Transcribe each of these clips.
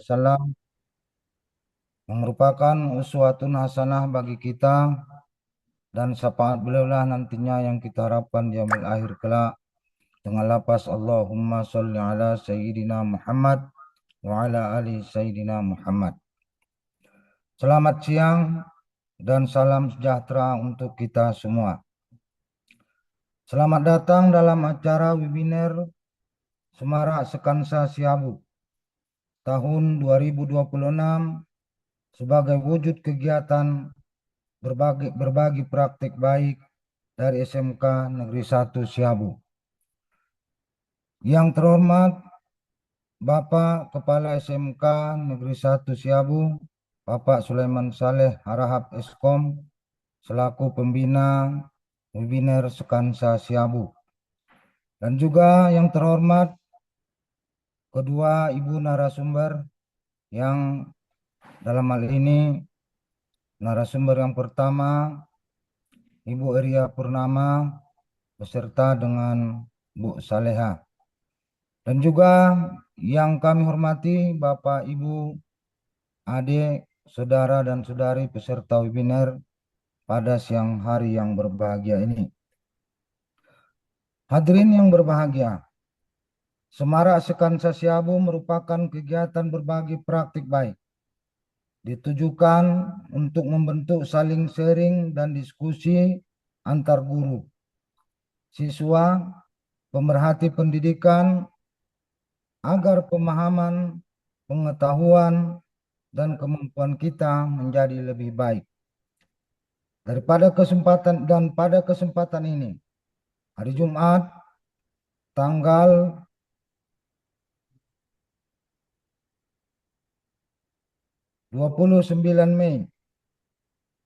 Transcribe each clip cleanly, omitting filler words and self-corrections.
wasallam yang merupakan uswatun hasanah bagi kita dan syafaat beliaulah nantinya yang kita harapkan di yaumil akhir kelak dengan lafaz Allahumma sholli ala sayyidina Muhammad wa ala ali sayyidina Muhammad. Selamat siang dan salam sejahtera untuk kita semua. Selamat datang dalam acara webinar Semarak Sekansa Siabu tahun 2026 sebagai wujud kegiatan berbagi praktik baik dari SMK Negeri 1 Siabu. Yang terhormat Bapak Kepala SMK Negeri 1 Siabu, Bapak Sulaiman Saleh Harahap Eskom, selaku pembina webinar Sekansa Siabu. Dan juga yang terhormat kedua ibu narasumber yang dalam hal ini narasumber yang pertama Ibu Eria Purnama beserta dengan Bu Saleha. Dan juga yang kami hormati Bapak, Ibu, adik, saudara dan saudari peserta webinar pada siang hari yang berbahagia ini. Hadirin yang berbahagia, Semarak Sekansa Siabu merupakan kegiatan berbagi praktik baik. Ditujukan untuk membentuk saling sharing dan diskusi antar guru, siswa, pemerhati pendidikan, agar pemahaman, pengetahuan, dan kemampuan kita menjadi lebih baik. Pada kesempatan ini, hari Jumat, tanggal 29 Mei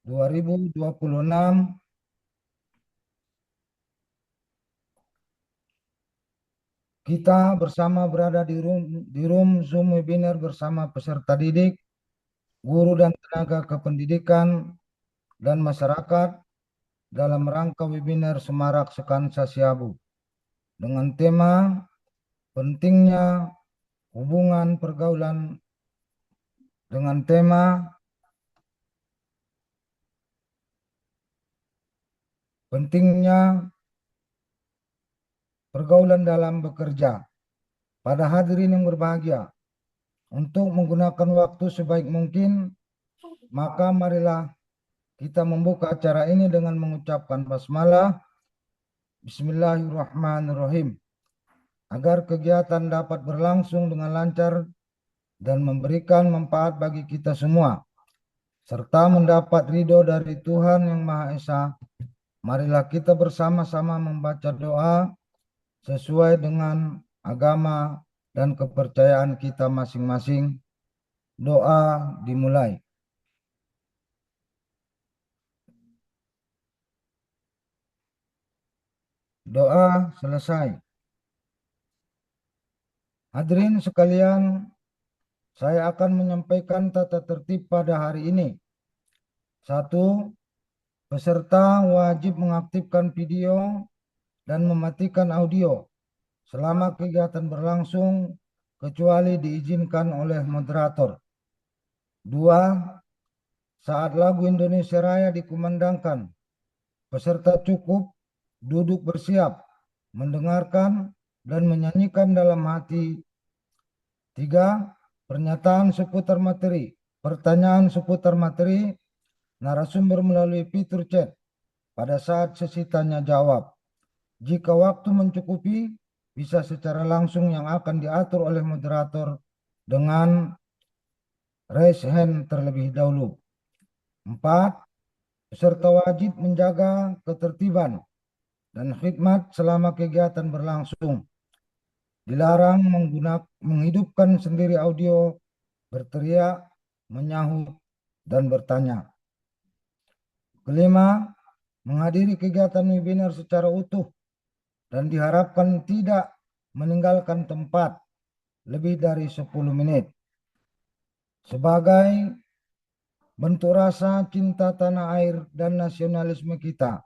2026, kita bersama berada di room Zoom webinar bersama peserta didik, guru dan tenaga kependidikan, dan masyarakat dalam rangka webinar Semarak Sekansa Siabu dengan tema pentingnya hubungan pergaulan dengan tema pentingnya pergaulan dalam bekerja. Pada hadirin yang berbahagia, untuk menggunakan waktu sebaik mungkin, maka marilah kita membuka acara ini dengan mengucapkan basmalah, Bismillahirrahmanirrahim, agar kegiatan dapat berlangsung dengan lancar dan memberikan manfaat bagi kita semua, serta mendapat ridho dari Tuhan Yang Maha Esa. Marilah kita bersama-sama membaca doa sesuai dengan agama dan kepercayaan kita masing-masing. Doa dimulai. Doa selesai. Hadirin sekalian, saya akan menyampaikan tata tertib pada hari ini. 1. Peserta wajib mengaktifkan video dan mematikan audio selama kegiatan berlangsung kecuali diizinkan oleh moderator. 2. Saat lagu Indonesia Raya dikumandangkan, peserta cukup duduk bersiap, mendengarkan dan menyanyikan dalam hati. 3. Pertanyaan seputar materi narasumber melalui fitur chat pada saat sesi tanya jawab. Jika waktu mencukupi, bisa secara langsung yang akan diatur oleh moderator dengan raise hand terlebih dahulu. 4. Peserta wajib menjaga ketertiban dan khidmat selama kegiatan berlangsung. Dilarang menghidupkan sendiri audio, berteriak, menyahut, dan bertanya. 5. Menghadiri kegiatan webinar secara utuh dan diharapkan tidak meninggalkan tempat lebih dari 10 menit. Sebagai bentuk rasa cinta tanah air dan nasionalisme kita,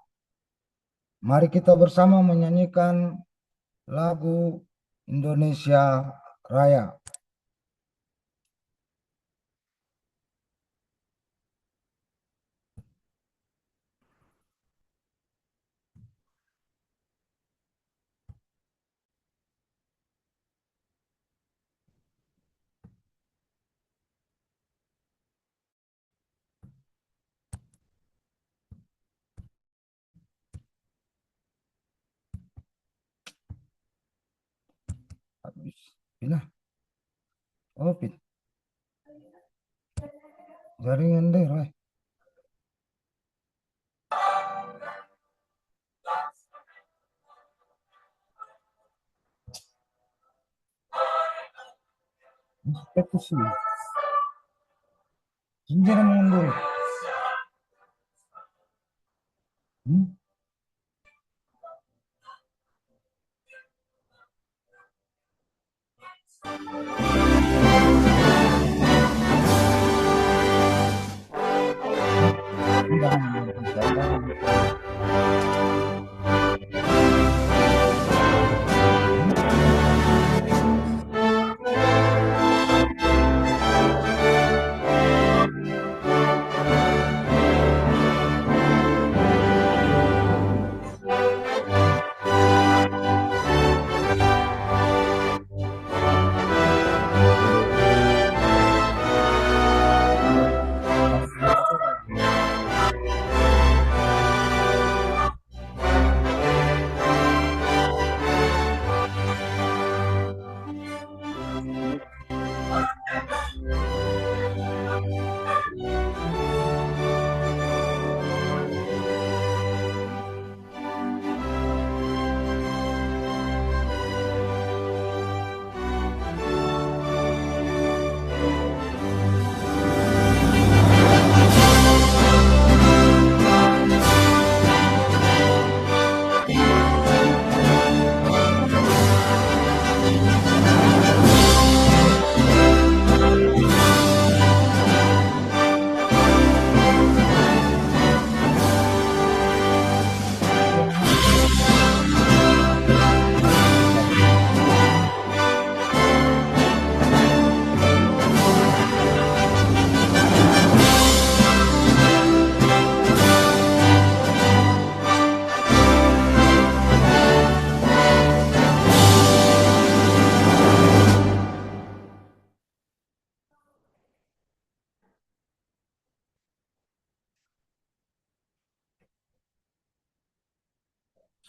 mari kita bersama menyanyikan lagu Indonesia Raya. Pindah. Oh, jaringan deh, Roy. Eksekusi. Senjata mundur. Hmm? Jangan menjadi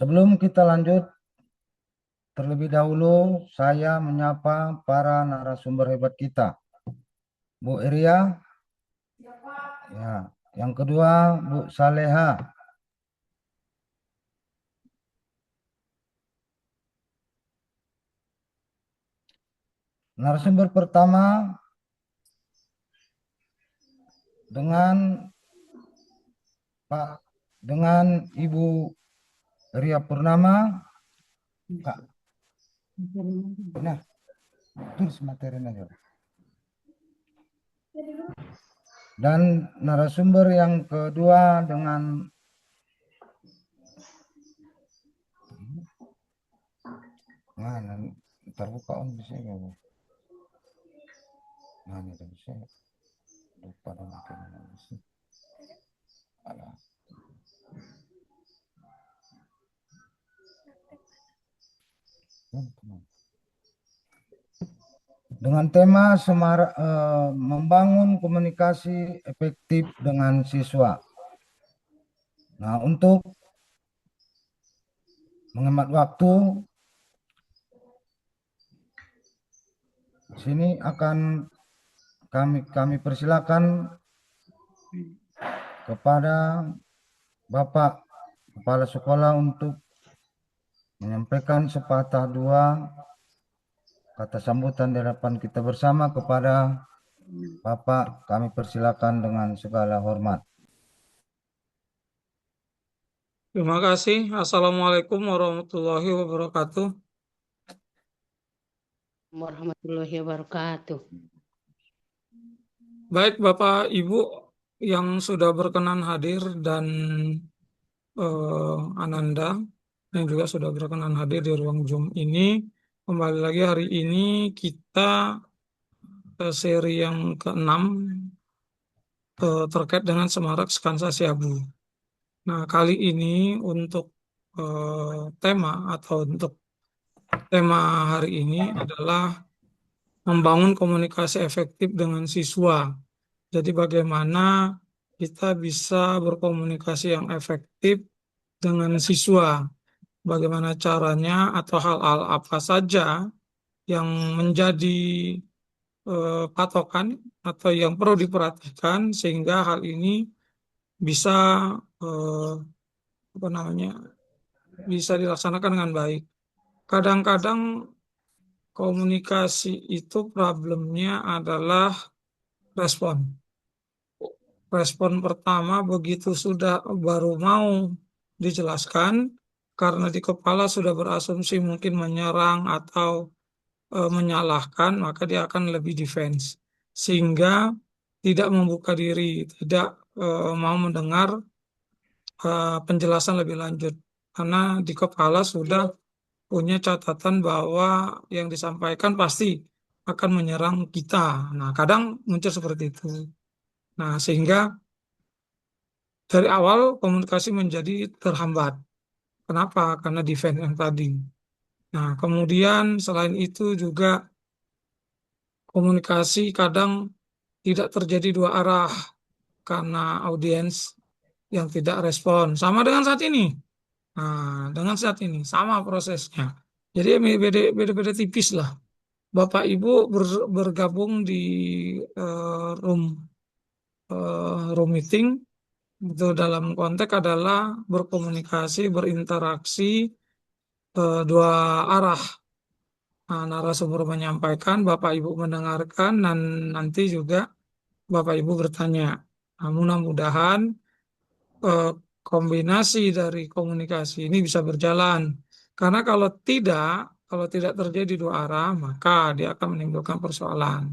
Sebelum kita lanjut, terlebih dahulu saya menyapa para narasumber hebat kita. Bu Iria, ya. Yang kedua, Bu Saleha. Narasumber pertama dengan Ibu Ria Purnama. Kak. Nah, tulis materinya aja. Dan narasumber yang kedua dengan mana terbuka bisa ya. Mana bisa lupa dan sih. Alah. Dengan tema membangun komunikasi efektif dengan siswa. Nah, untuk menghemat waktu, sini akan kami persilakan kepada Bapak Kepala Sekolah untuk menyampaikan sepatah dua kata sambutan di hadapan kita bersama. Kepada Bapak kami persilakan dengan segala hormat. Terima kasih. Assalamualaikum warahmatullahi wabarakatuh. Warahmatullahi wabarakatuh. Baik Bapak Ibu yang sudah berkenan hadir dan Ananda yang juga sudah berkenan hadir di ruang Zoom ini. Kembali lagi hari ini kita ke seri yang ke-6 terkait dengan Semarak Skansa Abu. Nah, kali ini untuk tema hari ini adalah membangun komunikasi efektif dengan siswa. Jadi bagaimana kita bisa berkomunikasi yang efektif dengan siswa? Bagaimana caranya atau hal-hal apa saja yang menjadi patokan atau yang perlu diperhatikan sehingga hal ini bisa eh, apa namanya bisa dilaksanakan dengan baik. Kadang-kadang komunikasi itu problemnya adalah respon. Respon pertama begitu sudah baru mau dijelaskan karena di kepala sudah berasumsi mungkin menyerang atau menyalahkan, maka dia akan lebih defense. Sehingga tidak membuka diri, tidak mau mendengar penjelasan lebih lanjut. Karena di kepala sudah punya catatan bahwa yang disampaikan pasti akan menyerang kita. Nah, kadang muncul seperti itu. Nah, sehingga dari awal komunikasi menjadi terhambat. Kenapa? Karena defense yang tadi. Nah, kemudian selain itu juga komunikasi kadang tidak terjadi dua arah karena audiens yang tidak respon. Sama dengan saat ini. Nah, dengan saat ini sama prosesnya. Jadi beda-beda tipis lah. Bapak Ibu bergabung di room meeting itu dalam konteks adalah berkomunikasi, berinteraksi dua arah. Nah, narasumber menyampaikan, Bapak Ibu mendengarkan, dan nanti juga Bapak Ibu bertanya. Nah, mudah-mudahan eh, kombinasi dari komunikasi ini bisa berjalan. Karena kalau tidak terjadi dua arah, maka dia akan menimbulkan persoalan.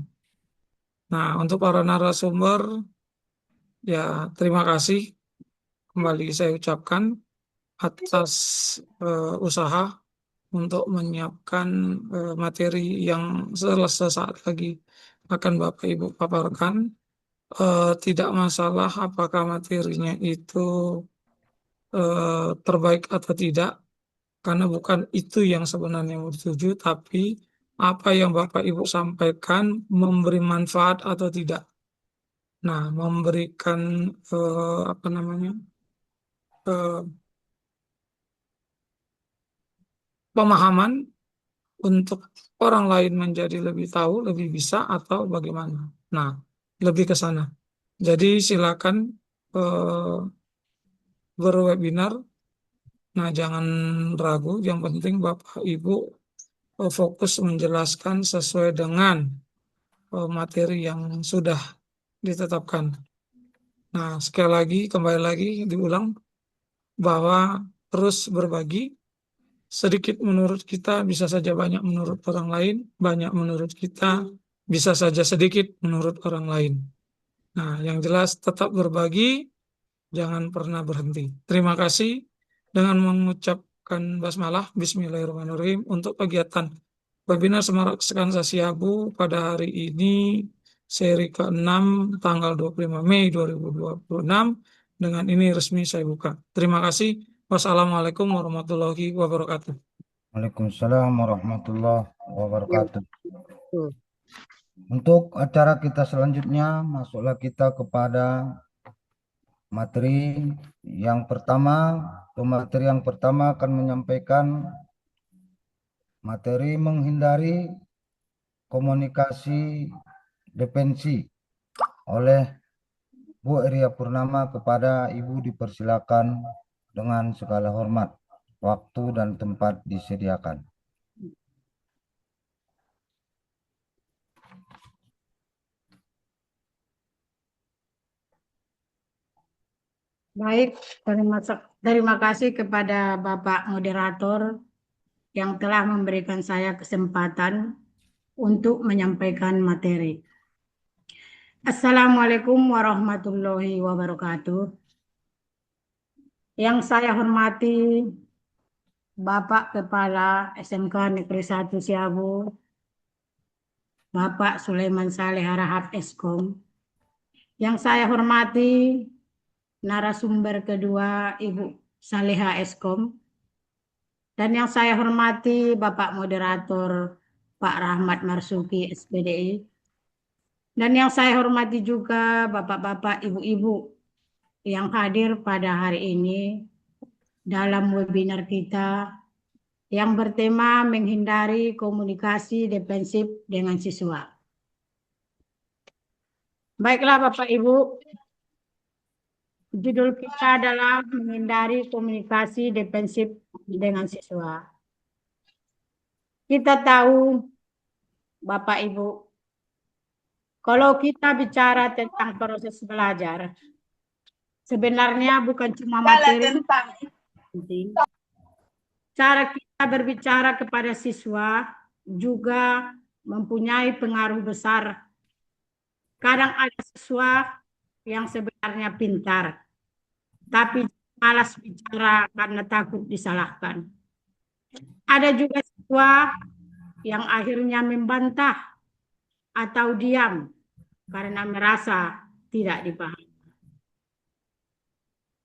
Nah, untuk para narasumber, ya terima kasih kembali saya ucapkan atas usaha untuk menyiapkan materi yang sesaat lagi akan Bapak Ibu paparkan. Tidak masalah apakah materinya itu terbaik atau tidak, karena bukan itu yang sebenarnya mau dituju, tapi apa yang Bapak Ibu sampaikan memberi manfaat atau tidak. Nah, memberikan apa namanya eh, pemahaman untuk orang lain menjadi lebih tahu, lebih bisa atau bagaimana. Nah, lebih ke sana. Jadi silakan eh, berwebinar. Nah, jangan ragu. Yang penting Bapak Ibu fokus menjelaskan sesuai dengan materi yang sudah ditetapkan. Nah, sekali lagi, kembali lagi diulang bahwa terus berbagi. Sedikit menurut kita bisa saja banyak menurut orang lain, banyak menurut kita bisa saja sedikit menurut orang lain. Nah, yang jelas tetap berbagi, jangan pernah berhenti. Terima kasih dengan mengucapkan basmalah, Bismillahirrahmanirrahim untuk kegiatan webinar Semarak Skansa Siabu pada hari ini seri ke-6 tanggal 25 Mei 2026. Dengan ini resmi saya buka. Terima kasih. Wassalamualaikum warahmatullahi wabarakatuh. Waalaikumsalam warahmatullahi wabarakatuh. Tuh. Untuk acara kita selanjutnya, masuklah kita kepada materi yang pertama. Pemateri yang pertama akan menyampaikan materi menghindari komunikasi defensi oleh Bu Eria Purnama. Kepada Ibu dipersilakan dengan segala hormat. Waktu dan tempat disediakan. Baik, terima kasih kepada Bapak Moderator yang telah memberikan saya kesempatan untuk menyampaikan materi. Assalamualaikum warahmatullahi wabarakatuh. Yang saya hormati Bapak Kepala SMK Negeri 1 Siabu, Bapak Sulaiman Saleh Harahap Eskom. Yang saya hormati narasumber kedua Ibu Saleha Eskom. Dan yang saya hormati Bapak Moderator Pak Rahmat Marsuki SPDI. Dan yang saya hormati juga Bapak-Bapak Ibu-Ibu yang hadir pada hari ini dalam webinar kita yang bertema menghindari komunikasi defensif dengan siswa. Baiklah Bapak Ibu, judul kita adalah menghindari komunikasi defensif dengan siswa. Kita tahu Bapak Ibu, kalau kita bicara tentang proses belajar, sebenarnya bukan cuma materi penting. Cara kita berbicara kepada siswa juga mempunyai pengaruh besar. Kadang ada siswa yang sebenarnya pintar, tapi malas bicara karena takut disalahkan. Ada juga siswa yang akhirnya membantah atau diam karena merasa tidak dipahami.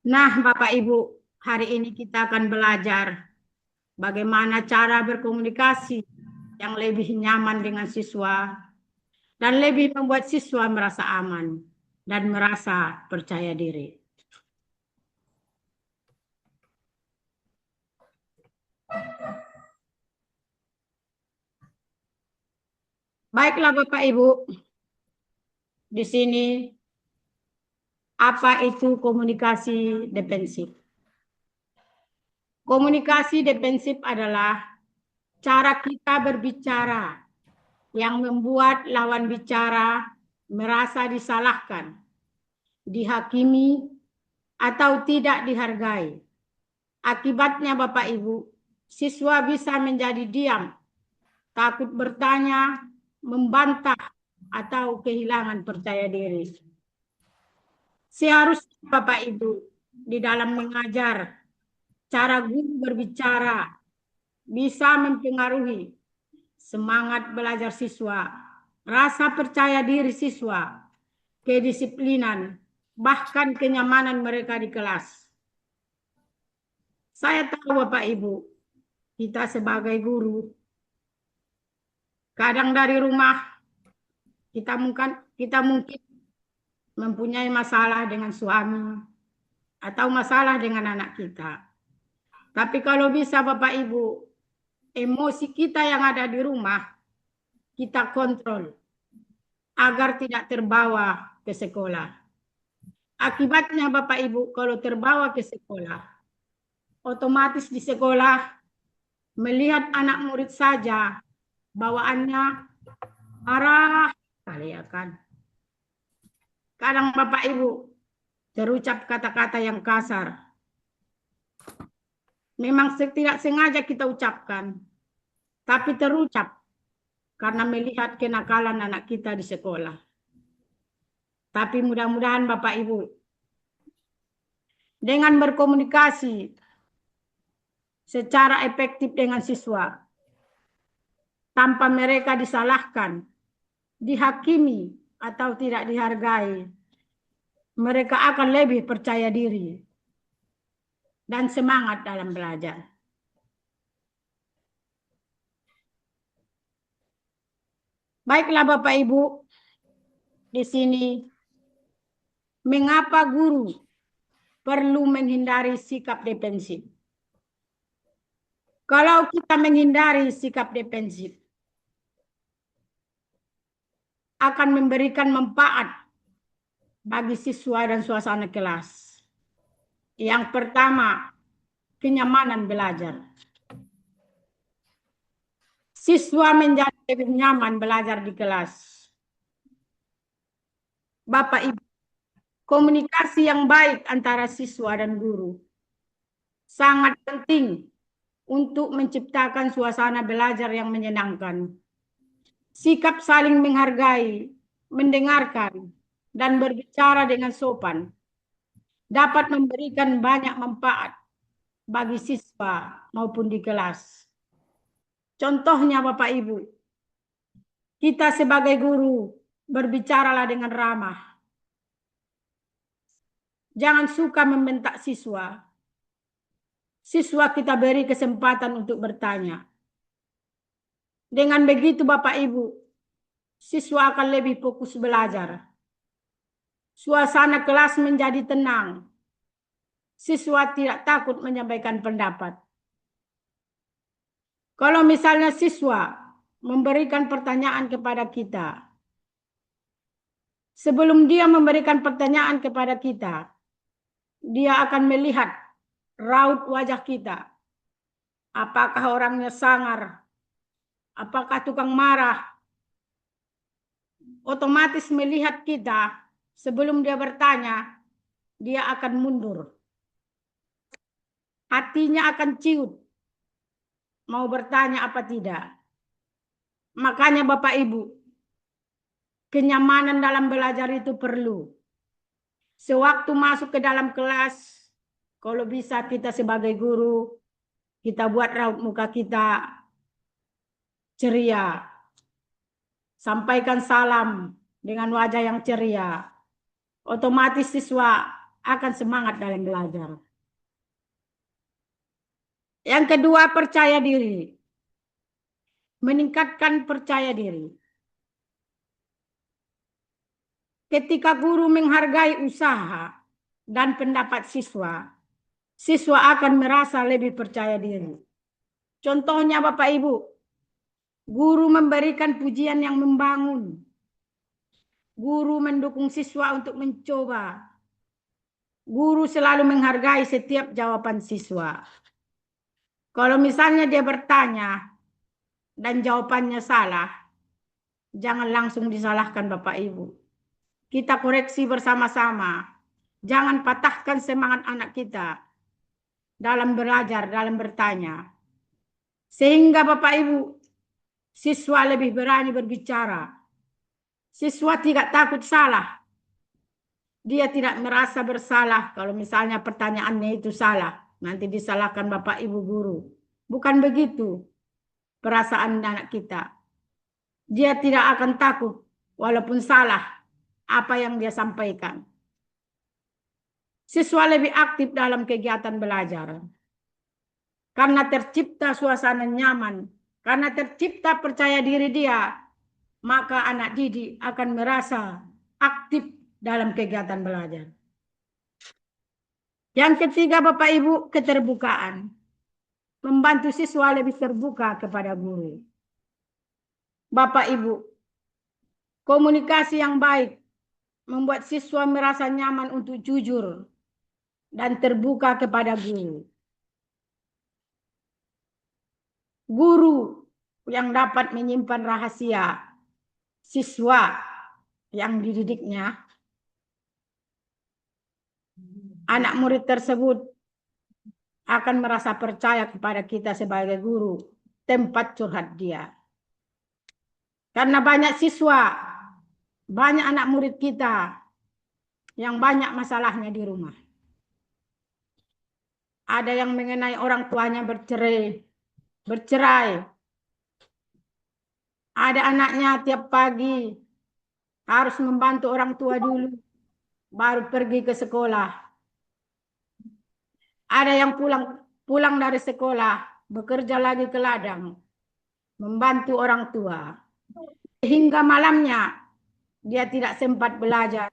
Nah, Bapak Ibu, hari ini kita akan belajar bagaimana cara berkomunikasi yang lebih nyaman dengan siswa dan lebih membuat siswa merasa aman dan merasa percaya diri. Baiklah Bapak Ibu, di sini apa itu komunikasi defensif? Komunikasi defensif adalah cara kita berbicara yang membuat lawan bicara merasa disalahkan, dihakimi, atau tidak dihargai. Akibatnya Bapak Ibu, siswa bisa menjadi diam, takut bertanya, membantah, atau kehilangan percaya diri. Seharusnya Bapak Ibu, di dalam mengajar, cara guru berbicara bisa mempengaruhi semangat belajar siswa, rasa percaya diri siswa, kedisiplinan, bahkan kenyamanan mereka di kelas. Saya tahu Bapak Ibu, kita sebagai guru, kadang dari rumah kita mungkin mempunyai masalah dengan suami atau masalah dengan anak kita. Tapi kalau bisa Bapak Ibu, emosi kita yang ada di rumah, kita kontrol agar tidak terbawa ke sekolah. Akibatnya Bapak Ibu, kalau terbawa ke sekolah, otomatis di sekolah melihat anak murid saja bawaannya marah kali ya kan. Kadang Bapak Ibu terucap kata-kata yang kasar. Memang tidak sengaja kita ucapkan, tapi terucap karena melihat kenakalan anak kita di sekolah. Tapi mudah-mudahan Bapak Ibu, dengan berkomunikasi secara efektif dengan siswa, tanpa mereka disalahkan, dihakimi, atau tidak dihargai, mereka akan lebih percaya diri dan semangat dalam belajar. Baiklah Bapak Ibu, di sini mengapa guru perlu menghindari sikap defensif? Kalau kita menghindari sikap defensif, akan memberikan manfaat bagi siswa dan suasana kelas. Yang pertama, kenyamanan belajar. Siswa menjadi lebih nyaman belajar di kelas. Bapak Ibu, komunikasi yang baik antara siswa dan guru sangat penting untuk menciptakan suasana belajar yang menyenangkan. Sikap saling menghargai, mendengarkan, dan berbicara dengan sopan dapat memberikan banyak manfaat bagi siswa maupun di kelas. Contohnya Bapak Ibu, kita sebagai guru berbicaralah dengan ramah. Jangan suka membentak siswa. Siswa kita beri kesempatan untuk bertanya. Dengan begitu Bapak Ibu, siswa akan lebih fokus belajar. Suasana kelas menjadi tenang. Siswa tidak takut menyampaikan pendapat. Kalau misalnya siswa memberikan pertanyaan kepada kita, sebelum dia memberikan pertanyaan kepada kita, dia akan melihat raut wajah kita. Apakah orangnya sangar? Apakah tukang marah? Otomatis melihat kita, sebelum dia bertanya, dia akan mundur. Hatinya akan ciut, mau bertanya apa tidak. Makanya Bapak Ibu, kenyamanan dalam belajar itu perlu. Sewaktu masuk ke dalam kelas, kalau bisa kita sebagai guru, kita buat raut muka kita ceria. Sampaikan salam dengan wajah yang ceria. Otomatis siswa akan semangat dalam belajar. Yang kedua, percaya diri. Meningkatkan percaya diri. Ketika guru menghargai usaha dan pendapat siswa, siswa akan merasa lebih percaya diri. Contohnya Bapak Ibu, guru memberikan pujian yang membangun. Guru mendukung siswa untuk mencoba. Guru selalu menghargai setiap jawaban siswa. Kalau misalnya dia bertanya dan jawabannya salah, jangan langsung disalahkan Bapak Ibu. Kita koreksi bersama-sama. Jangan patahkan semangat anak kita dalam belajar, dalam bertanya. Sehingga Bapak Ibu, siswa lebih berani berbicara. Siswa tidak takut salah. Dia tidak merasa bersalah kalau misalnya pertanyaannya itu salah. Nanti disalahkan Bapak Ibu guru. Bukan begitu perasaan anak kita. Dia tidak akan takut walaupun salah apa yang dia sampaikan. Siswa lebih aktif dalam kegiatan belajar. Karena tercipta suasana nyaman. Karena tercipta percaya diri dia. Maka anak didik akan merasa aktif dalam kegiatan belajar. Yang ketiga Bapak Ibu, keterbukaan. Membantu siswa lebih terbuka kepada guru. Bapak Ibu, komunikasi yang baik membuat siswa merasa nyaman untuk jujur dan terbuka kepada guru. Guru yang dapat menyimpan rahasia siswa yang dididiknya, anak murid tersebut akan merasa percaya kepada kita sebagai guru, tempat curhat dia. Karena banyak siswa, banyak anak murid kita yang banyak masalahnya di rumah. Ada yang mengenai orang tuanya bercerai. Ada anaknya tiap pagi harus membantu orang tua dulu, baru pergi ke sekolah. Ada yang pulang dari sekolah, bekerja lagi ke ladang, membantu orang tua. Hingga malamnya, dia tidak sempat belajar.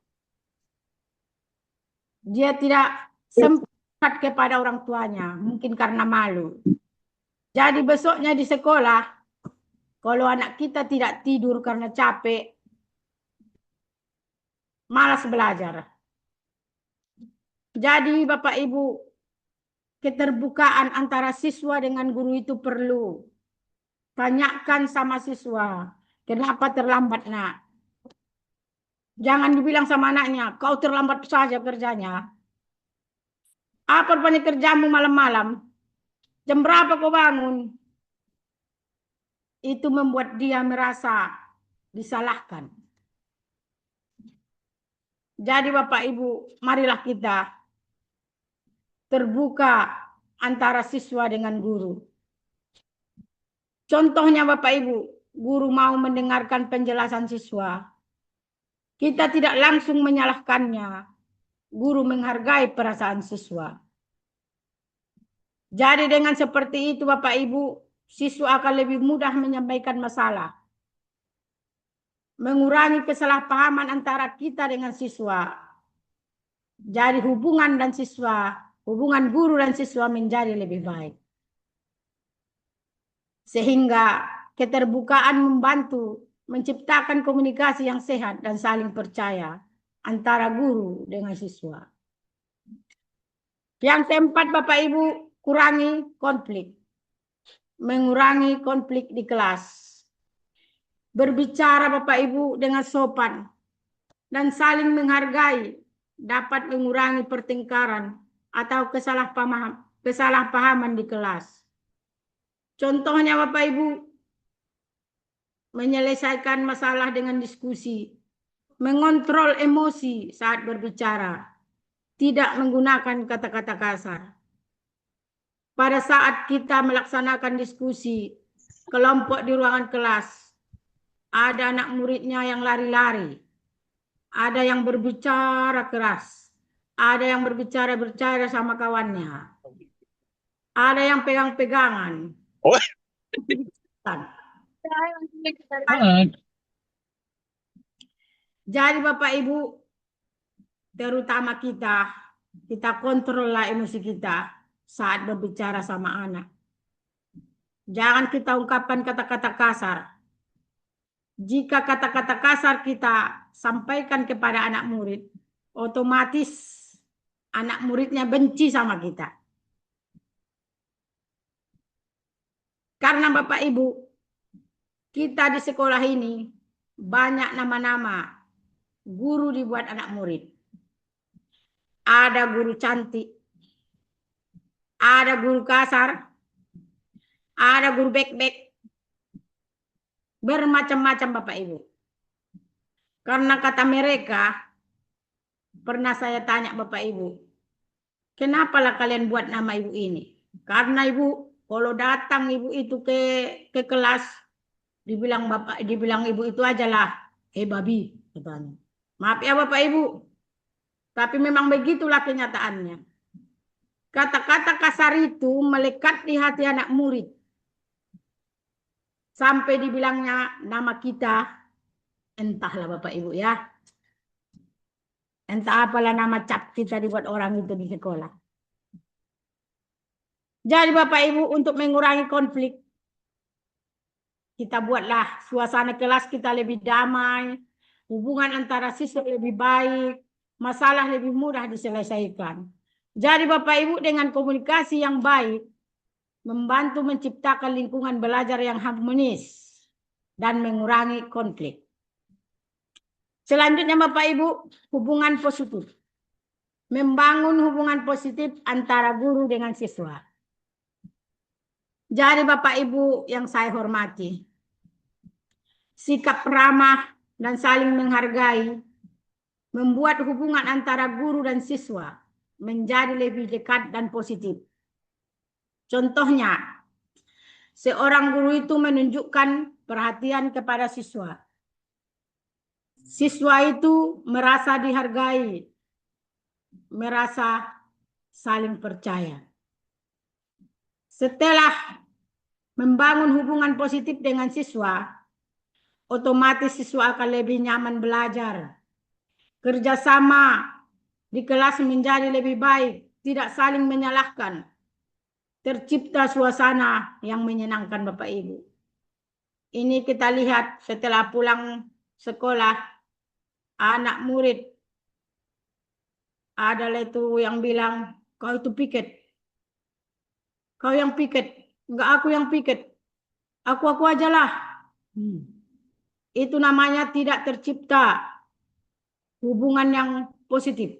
Dia tidak sempat kepada orang tuanya, mungkin karena malu. Jadi besoknya di sekolah, kalau anak kita tidak tidur karena capek, malas belajar. Jadi Bapak Ibu, keterbukaan antara siswa dengan guru itu perlu. Tanyakan sama siswa, kenapa terlambat nak? Jangan dibilang sama anaknya, kau terlambat saja kerjanya. Apa rupanya kerjamu malam-malam? Jam berapa kau bangun? Itu membuat dia merasa disalahkan. Jadi Bapak Ibu, marilah kita terbuka antara siswa dengan guru. Contohnya Bapak Ibu, guru mau mendengarkan penjelasan siswa. Kita tidak langsung menyalahkannya. Guru menghargai perasaan siswa. Jadi dengan seperti itu Bapak Ibu, siswa akan lebih mudah menyampaikan masalah. Mengurangi kesalahpahaman antara kita dengan siswa. Jadi hubungan guru dan siswa menjadi lebih baik. Sehingga keterbukaan membantu menciptakan komunikasi yang sehat dan saling percaya antara guru dengan siswa. Yang keempat, Bapak Ibu, kurangi konflik. Mengurangi konflik di kelas. Berbicara Bapak Ibu dengan sopan dan saling menghargai dapat mengurangi pertengkaran atau kesalahpahaman di kelas. Contohnya Bapak Ibu, menyelesaikan masalah dengan diskusi, mengontrol emosi saat berbicara, tidak menggunakan kata-kata kasar. Pada saat kita melaksanakan diskusi kelompok di ruangan kelas, ada anak muridnya yang lari-lari, ada yang berbicara keras, ada yang berbicara sama kawannya, ada yang pegang-pegangan. Jadi Bapak Ibu, terutama kita kontrollah emosi kita saat berbicara sama anak. Jangan kita ungkapkan kata-kata kasar. Jika kata-kata kasar kita sampaikan kepada anak murid, otomatis anak muridnya benci sama kita. Karena Bapak Ibu, kita di sekolah ini banyak nama-nama guru dibuat anak murid. Ada guru cantik, ada guru kasar, ada guru bek-bek, bermacam-macam Bapak Ibu. Karena kata mereka, pernah saya tanya Bapak Ibu, kenapalah kalian buat nama ibu ini? Karena ibu, kalau datang ibu itu ke kelas, dibilang ibu itu ajalah, babi, katanya. Maaf ya Bapak Ibu, tapi memang begitulah kenyataannya. Kata-kata kasar itu melekat di hati anak murid. Sampai dibilangnya nama kita, entahlah Bapak Ibu ya. Entah apalah nama cap kita dibuat orang itu di sekolah. Jadi Bapak Ibu, untuk mengurangi konflik, kita buatlah suasana kelas kita lebih damai, hubungan antara siswa lebih baik, masalah lebih mudah diselesaikan. Jadi Bapak Ibu, dengan komunikasi yang baik, membantu menciptakan lingkungan belajar yang harmonis dan mengurangi konflik. Selanjutnya Bapak Ibu, hubungan positif. Membangun hubungan positif antara guru dengan siswa. Jadi Bapak Ibu yang saya hormati, sikap ramah dan saling menghargai membuat hubungan antara guru dan siswa menjadi lebih dekat dan positif. Contohnya, seorang guru itu menunjukkan perhatian kepada siswa. Siswa itu merasa dihargai, merasa saling percaya. Setelah membangun hubungan positif dengan siswa, otomatis siswa akan lebih nyaman belajar. Kerjasama di kelas menjadi lebih baik, tidak saling menyalahkan. Tercipta suasana yang menyenangkan Bapak Ibu. Ini kita lihat setelah pulang sekolah, anak murid adalah itu yang bilang, kau itu piket. Kau yang piket, enggak aku yang piket. Aku ajalah. Itu namanya tidak tercipta hubungan yang positif.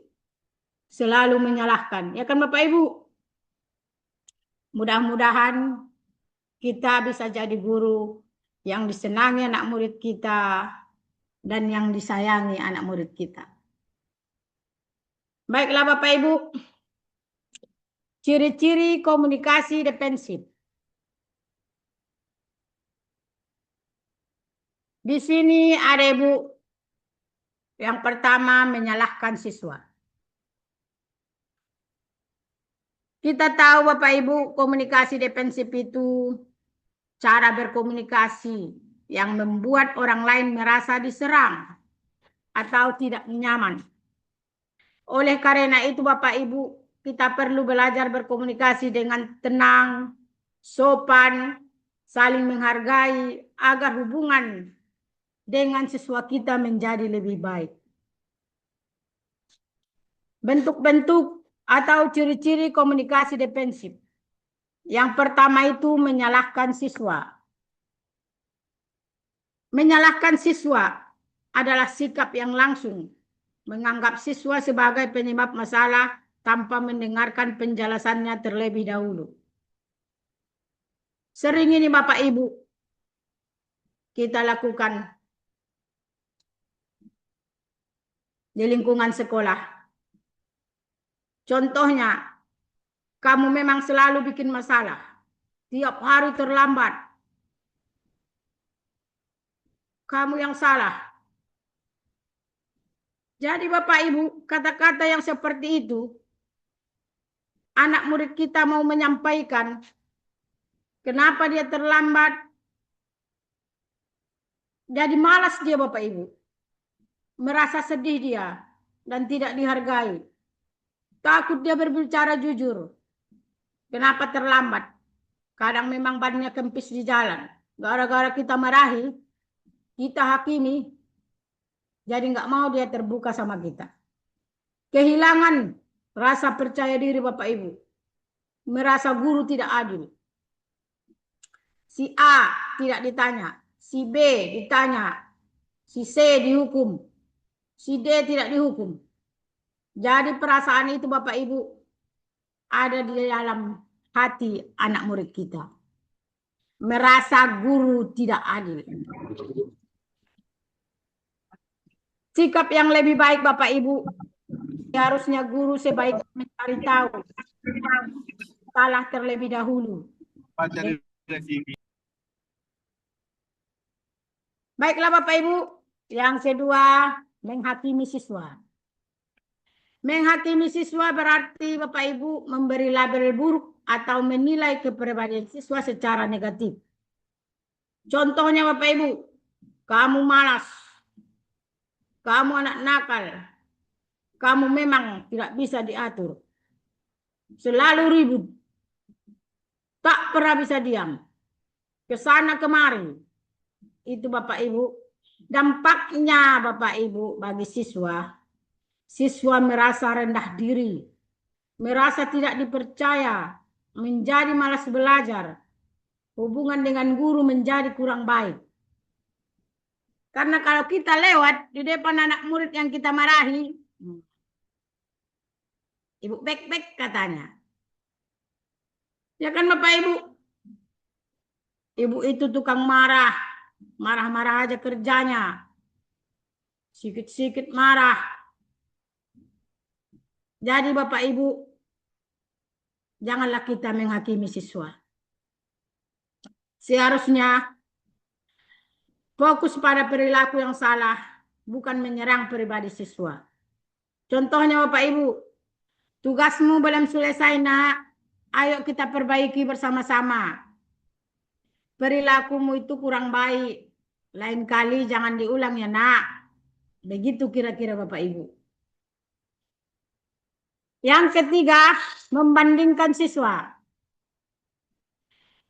Selalu menyalahkan. Ya kan Bapak Ibu? Mudah-mudahan kita bisa jadi guru yang disenangi anak murid kita dan yang disayangi anak murid kita. Baiklah Bapak Ibu, ciri-ciri komunikasi defensif. Di sini ada Ibu, yang pertama menyalahkan siswa. Kita tahu Bapak Ibu, komunikasi defensif itu cara berkomunikasi yang membuat orang lain merasa diserang atau tidak nyaman. Oleh karena itu Bapak Ibu, kita perlu belajar berkomunikasi dengan tenang, sopan, saling menghargai agar hubungan dengan siswa kita menjadi lebih baik. Bentuk-bentuk atau ciri-ciri komunikasi defensif. Yang pertama itu menyalahkan siswa. Menyalahkan siswa adalah sikap yang langsung menganggap siswa sebagai penyebab masalah tanpa mendengarkan penjelasannya terlebih dahulu. Sering ini Bapak Ibu kita lakukan di lingkungan sekolah. Contohnya, kamu memang selalu bikin masalah. Tiap hari terlambat. Kamu yang salah. Jadi Bapak Ibu, kata-kata yang seperti itu, anak murid kita mau menyampaikan kenapa dia terlambat. Jadi malas dia Bapak Ibu. Merasa sedih dia dan tidak dihargai. Takut dia berbicara jujur. Kenapa terlambat? Kadang memang bannya kempis di jalan. Gara-gara kita marahi, kita hakimi, jadi nggak mau dia terbuka sama kita. Kehilangan rasa percaya diri Bapak Ibu. Merasa guru tidak adil. Si A tidak ditanya. Si B ditanya. Si C dihukum. Si D tidak dihukum. Jadi perasaan itu Bapak Ibu ada di dalam hati anak murid kita. Merasa guru tidak adil. Sikap yang lebih baik Bapak Ibu, harusnya guru sebaiknya mencari tahu, salah terlebih dahulu. Baiklah Bapak Ibu, yang kedua menghakimi siswa. Menghakimi siswa berarti Bapak Ibu memberi label buruk atau menilai kepribadian siswa secara negatif. Contohnya Bapak Ibu, kamu malas. Kamu anak nakal. Kamu memang tidak bisa diatur. Selalu ribut. Tak pernah bisa diam. Kesana kemari. Itu Bapak Ibu. Dampaknya Bapak Ibu bagi siswa. Siswa merasa rendah diri. Merasa tidak dipercaya. Menjadi malas belajar. Hubungan dengan guru menjadi kurang baik. Karena kalau kita lewat di depan anak murid yang kita marahi, Ibu bek-bek katanya. Ya kan Bapak Ibu? Ibu itu tukang marah. Marah-marah aja kerjanya. Sikit-sikit marah. Jadi Bapak Ibu, janganlah kita menghakimi siswa. Seharusnya fokus pada perilaku yang salah, bukan menyerang pribadi siswa. Contohnya Bapak Ibu, tugasmu belum selesai nak, ayo kita perbaiki bersama-sama. Perilakumu itu kurang baik, lain kali jangan diulang ya nak. Begitu kira-kira Bapak Ibu. Yang ketiga, membandingkan siswa.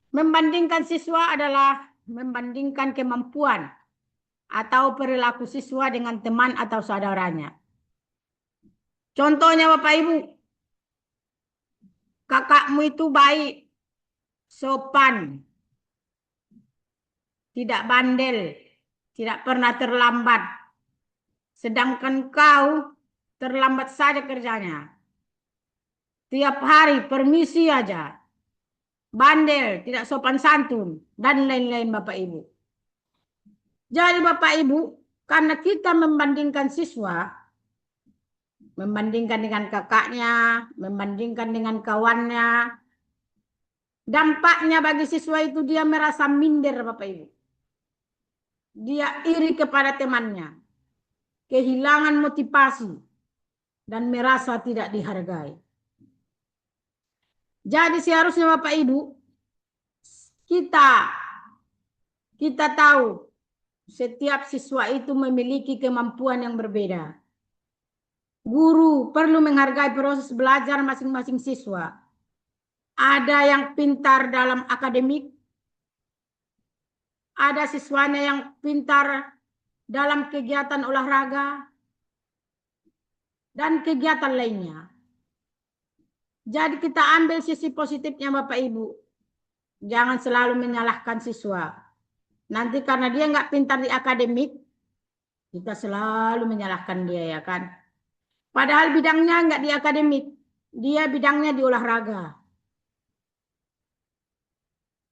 Membandingkan siswa adalah membandingkan kemampuan atau perilaku siswa dengan teman atau saudaranya. Contohnya Bapak Ibu, kakakmu itu baik, sopan, tidak bandel, tidak pernah terlambat. Sedangkan kau terlambat saja kerjanya. Tiap hari permisi aja. Bandel, tidak sopan santun, dan lain-lain Bapak Ibu. Jadi Bapak Ibu, karena kita membandingkan siswa, membandingkan dengan kakaknya, membandingkan dengan kawannya, dampaknya bagi siswa itu dia merasa minder Bapak Ibu. Dia iri kepada temannya, kehilangan motivasi, dan merasa tidak dihargai. Jadi seharusnya Bapak Ibu, kita tahu setiap siswa itu memiliki kemampuan yang berbeda. Guru perlu menghargai proses belajar masing-masing siswa. Ada yang pintar dalam akademik, ada siswanya yang pintar dalam kegiatan olahraga dan kegiatan lainnya. Jadi kita ambil sisi positifnya Bapak Ibu. Jangan selalu menyalahkan siswa. Nanti karena dia nggak pintar di akademik, kita selalu menyalahkan dia ya kan. Padahal bidangnya nggak di akademik, dia bidangnya di olahraga.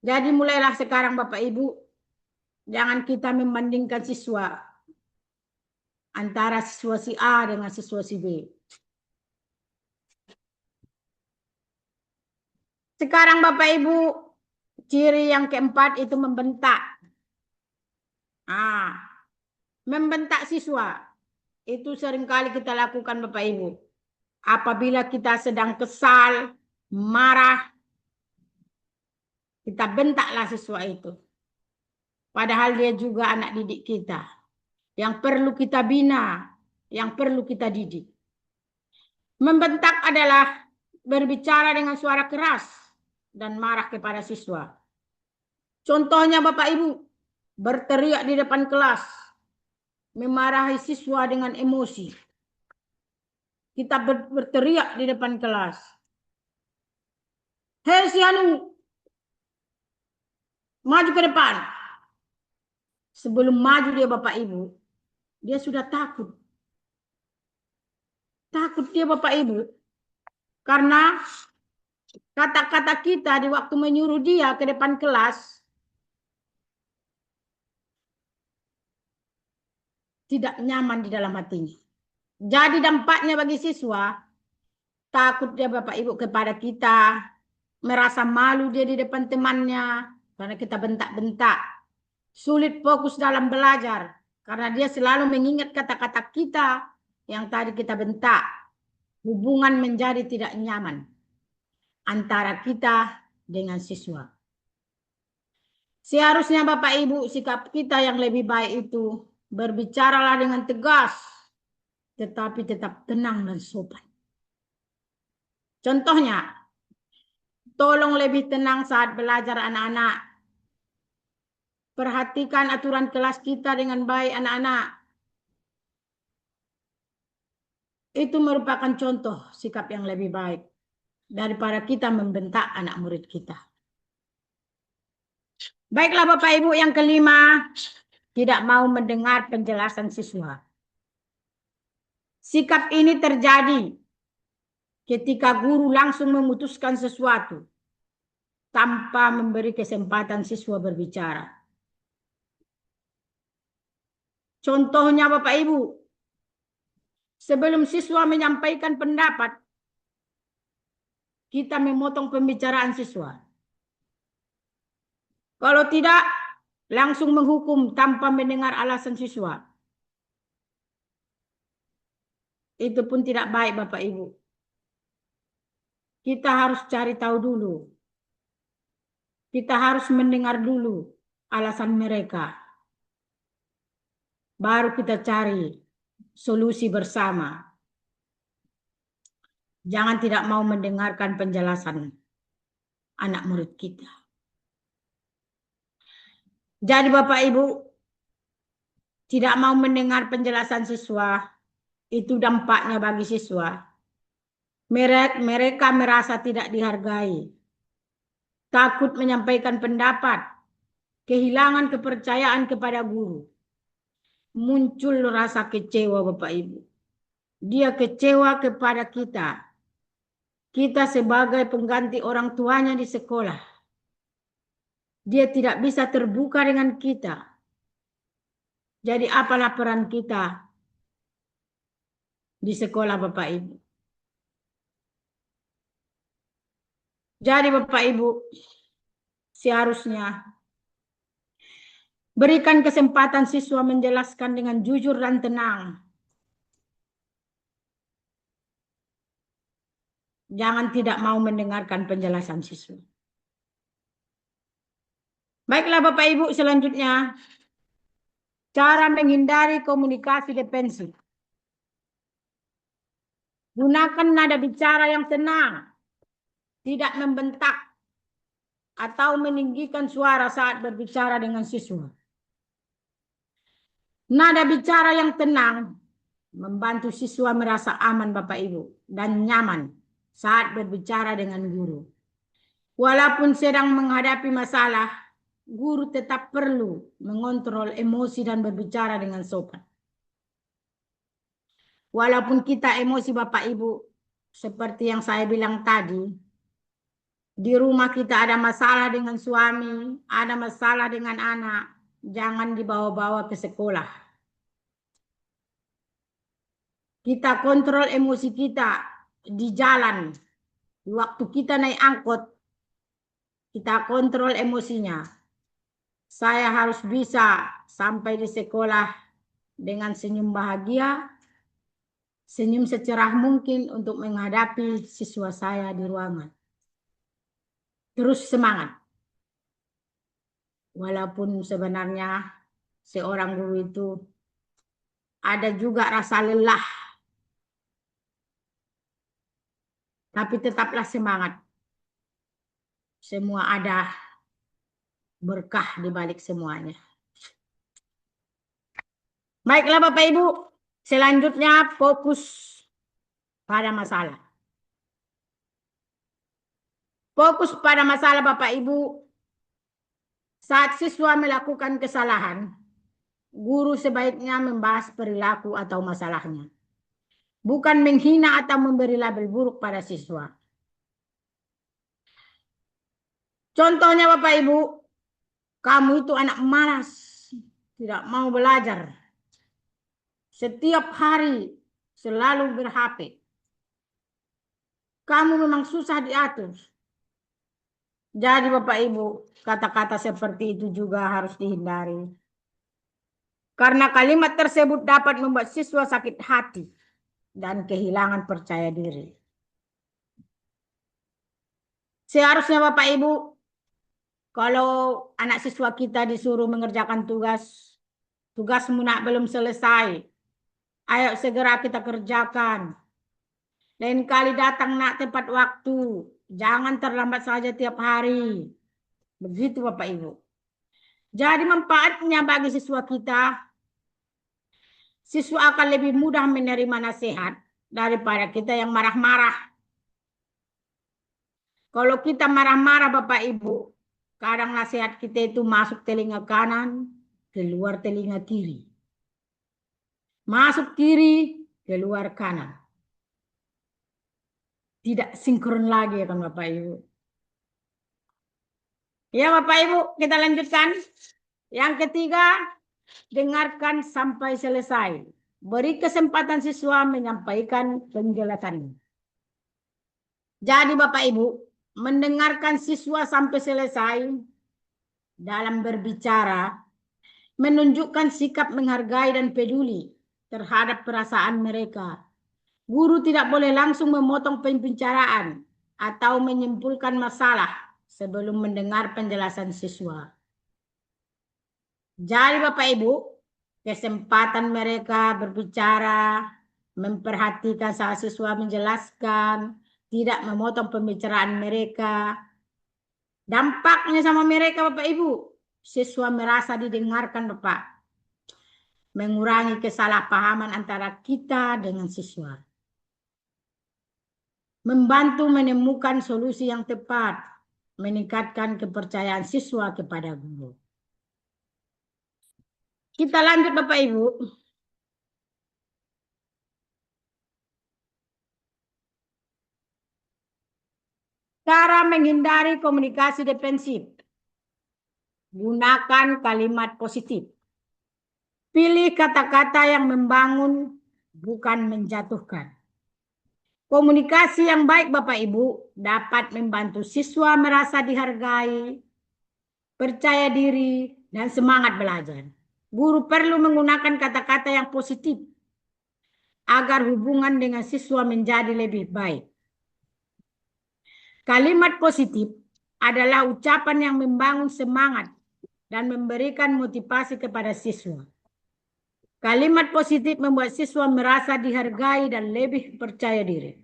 Jadi mulailah sekarang Bapak Ibu, jangan kita membandingkan siswa antara siswa si A dengan siswa si B. Sekarang Bapak Ibu, ciri yang keempat itu membentak. Membentak siswa. Itu seringkali kita lakukan Bapak Ibu. Apabila kita sedang kesal, marah, kita bentaklah siswa itu. Padahal dia juga anak didik kita. Yang perlu kita bina, yang perlu kita didik. Membentak adalah berbicara dengan suara keras dan marah kepada siswa. Contohnya Bapak Ibu, berteriak di depan kelas, memarahi siswa dengan emosi. Kita berteriak di depan kelas. Hei si Anu, maju ke depan. Sebelum maju dia Bapak Ibu, dia sudah takut. Takut dia Bapak Ibu. Karena kata-kata kita di waktu menyuruh dia ke depan kelas tidak nyaman di dalam hatinya. Jadi dampaknya bagi siswa, takut dia Bapak Ibu kepada kita, merasa malu dia di depan temannya karena kita bentak-bentak. Sulit fokus dalam belajar karena dia selalu mengingat kata-kata kita yang tadi kita bentak. Hubungan menjadi tidak nyaman antara kita dengan siswa. Seharusnya Bapak Ibu sikap kita yang lebih baik itu berbicaralah dengan tegas tetapi tetap tenang dan sopan. Contohnya, tolong lebih tenang saat belajar anak-anak. Perhatikan aturan kelas kita dengan baik anak-anak. Itu merupakan contoh sikap yang lebih baik daripada kita membentak anak murid kita. Baiklah Bapak Ibu, yang kelima, tidak mau mendengar penjelasan siswa. Sikap ini terjadi ketika guru langsung memutuskan sesuatu tanpa memberi kesempatan siswa berbicara. Contohnya Bapak Ibu, sebelum siswa menyampaikan pendapat, kita memotong pembicaraan siswa. Kalau tidak, langsung menghukum tanpa mendengar alasan siswa. Itu pun tidak baik Bapak Ibu. Kita harus cari tahu dulu. Kita harus mendengar dulu alasan mereka. Baru kita cari solusi bersama. Jangan tidak mau mendengarkan penjelasan anak murid kita. Jadi Bapak Ibu, tidak mau mendengar penjelasan siswa, itu dampaknya bagi siswa. Mereka merasa tidak dihargai, takut menyampaikan pendapat, kehilangan kepercayaan kepada guru. Muncul rasa kecewa Bapak Ibu. Dia kecewa kepada kita. Kita sebagai pengganti orang tuanya di sekolah. Dia tidak bisa terbuka dengan kita. Jadi apalah peran kita di sekolah Bapak Ibu? Jadi Bapak Ibu, seharusnya berikan kesempatan siswa menjelaskan dengan jujur dan tenang. Jangan tidak mau mendengarkan penjelasan siswa. Baiklah Bapak Ibu, selanjutnya cara menghindari komunikasi defensif. Gunakan nada bicara yang tenang, tidak membentak atau meninggikan suara saat berbicara dengan siswa. Nada bicara yang tenang membantu siswa merasa aman Bapak Ibu dan nyaman saat berbicara dengan guru. Walaupun sedang menghadapi masalah, guru tetap perlu mengontrol emosi dan berbicara dengan sopan. Walaupun kita emosi Bapak Ibu, seperti yang saya bilang tadi, di rumah kita ada masalah dengan suami, ada masalah dengan anak, jangan dibawa-bawa ke sekolah. Kita kontrol emosi kita di jalan. Waktu kita naik angkot, kita kontrol emosinya. Saya harus bisa sampai di sekolah dengan senyum bahagia, senyum secerah mungkin untuk menghadapi siswa saya di ruangan. Terus semangat. Walaupun sebenarnya seorang guru itu ada juga rasa lelah, tapi tetaplah semangat. Semua ada berkah di balik semuanya. Baiklah Bapak Ibu, selanjutnya fokus pada masalah. Fokus pada masalah Bapak Ibu. Saat siswa melakukan kesalahan, guru sebaiknya membahas perilaku atau masalahnya. Bukan menghina atau memberi label buruk pada siswa. Contohnya Bapak Ibu, kamu itu anak malas, tidak mau belajar. Setiap hari selalu ber-HP. Kamu memang susah diatur. Jadi Bapak Ibu, kata-kata seperti itu juga harus dihindari. Karena kalimat tersebut dapat membuat siswa sakit hati dan kehilangan percaya diri. Seharusnya Bapak Ibu, kalau anak siswa kita disuruh mengerjakan tugasmu nak belum selesai, ayo segera kita kerjakan. Lain kali datang nak tepat waktu, jangan terlambat saja tiap hari. Begitu Bapak Ibu. Jadi manfaatnya bagi siswa kita, siswa akan lebih mudah menerima nasihat daripada kita yang marah-marah. Kalau kita marah-marah Bapak Ibu, kadang nasihat kita itu masuk telinga kanan, keluar telinga kiri. Masuk kiri, keluar kanan. Tidak sinkron lagi ya kan Bapak Ibu. Ya Bapak Ibu, kita lanjutkan. Yang ketiga, dengarkan sampai selesai. Beri kesempatan siswa menyampaikan penjelasannya. Jadi Bapak Ibu, mendengarkan siswa sampai selesai dalam berbicara menunjukkan sikap menghargai dan peduli terhadap perasaan mereka. Guru tidak boleh langsung memotong pembicaraan atau menyimpulkan masalah sebelum mendengar penjelasan siswa. Jadi Bapak Ibu, kesempatan mereka berbicara, memperhatikan saat siswa menjelaskan, tidak memotong pembicaraan mereka. Dampaknya sama mereka Bapak Ibu, siswa merasa didengarkan Bapak. Mengurangi kesalahpahaman antara kita dengan siswa. Membantu menemukan solusi yang tepat, meningkatkan kepercayaan siswa kepada guru. Kita lanjut Bapak Ibu. Cara menghindari komunikasi defensif. Gunakan kalimat positif. Pilih kata-kata yang membangun, bukan menjatuhkan. Komunikasi yang baik Bapak Ibu dapat membantu siswa merasa dihargai, percaya diri, dan semangat belajar. Guru perlu menggunakan kata-kata yang positif agar hubungan dengan siswa menjadi lebih baik. Kalimat positif adalah ucapan yang membangun semangat dan memberikan motivasi kepada siswa. Kalimat positif membuat siswa merasa dihargai dan lebih percaya diri.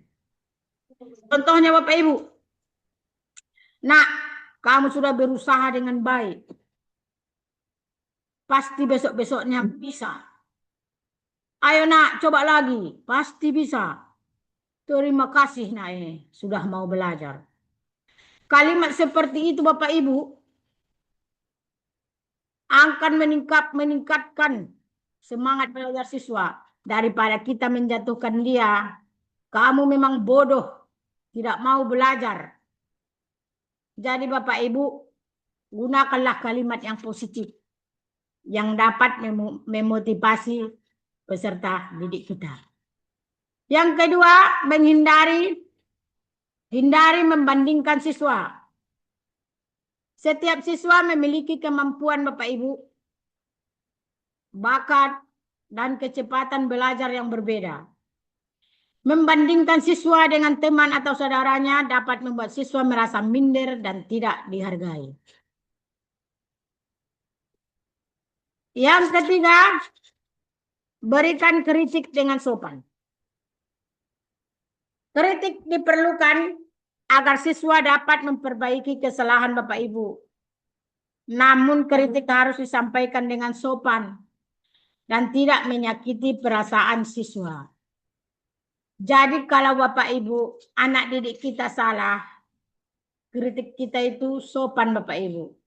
Contohnya Bapak Ibu, nak, kamu sudah berusaha dengan baik. Pasti besok-besoknya bisa. Ayo nak, coba lagi. Pasti bisa. Terima kasih nak sudah mau belajar. Kalimat seperti itu Bapak Ibu akan meningkatkan semangat belajar siswa daripada kita menjatuhkan dia. Kamu memang bodoh, tidak mau belajar. Jadi Bapak Ibu, gunakanlah kalimat yang positif yang dapat memotivasi peserta didik kita. Yang kedua, hindari membandingkan siswa. Setiap siswa memiliki kemampuan Bapak Ibu, bakat, dan kecepatan belajar yang berbeda. Membandingkan siswa dengan teman atau saudaranya dapat membuat siswa merasa minder dan tidak dihargai. Yang ketiga, berikan kritik dengan sopan. Kritik diperlukan agar siswa dapat memperbaiki kesalahan Bapak Ibu. Namun kritik harus disampaikan dengan sopan dan tidak menyakiti perasaan siswa. Jadi kalau Bapak Ibu, anak didik kita salah, kritik kita itu sopan Bapak Ibu.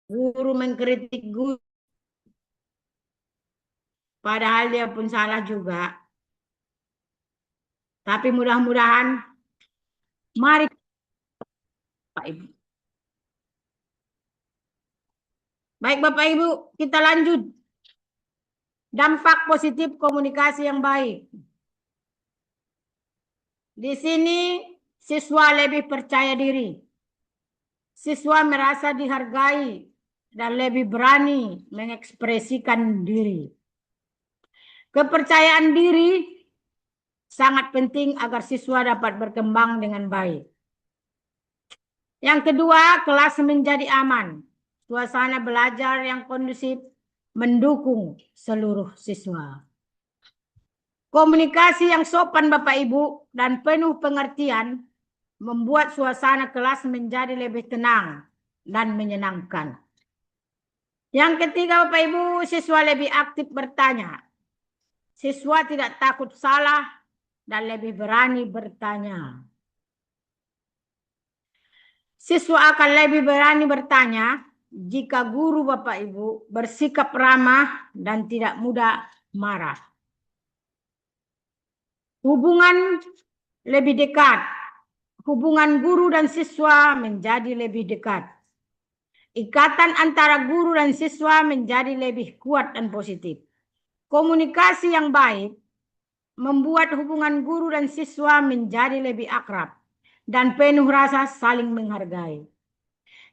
Guru mengkritik guru, padahal dia pun salah juga. Tapi mudah-mudahan, mari Bapak Ibu. Baik Bapak Ibu, kita lanjut. Dampak positif komunikasi yang baik. Di sini siswa lebih percaya diri. Siswa merasa dihargai dan lebih berani mengekspresikan diri. Kepercayaan diri sangat penting agar siswa dapat berkembang dengan baik. Yang kedua, kelas menjadi aman. Suasana belajar yang kondusif mendukung seluruh siswa. Komunikasi yang sopan Bapak Ibu dan penuh pengertian membuat suasana kelas menjadi lebih tenang dan menyenangkan. Yang ketiga Bapak Ibu, siswa lebih aktif bertanya. Siswa tidak takut salah dan lebih berani bertanya. Siswa akan lebih berani bertanya jika guru Bapak Ibu bersikap ramah dan tidak mudah marah. Hubungan lebih dekat. Hubungan guru dan siswa menjadi lebih dekat. Ikatan antara guru dan siswa menjadi lebih kuat dan positif. Komunikasi yang baik membuat hubungan guru dan siswa menjadi lebih akrab dan penuh rasa saling menghargai.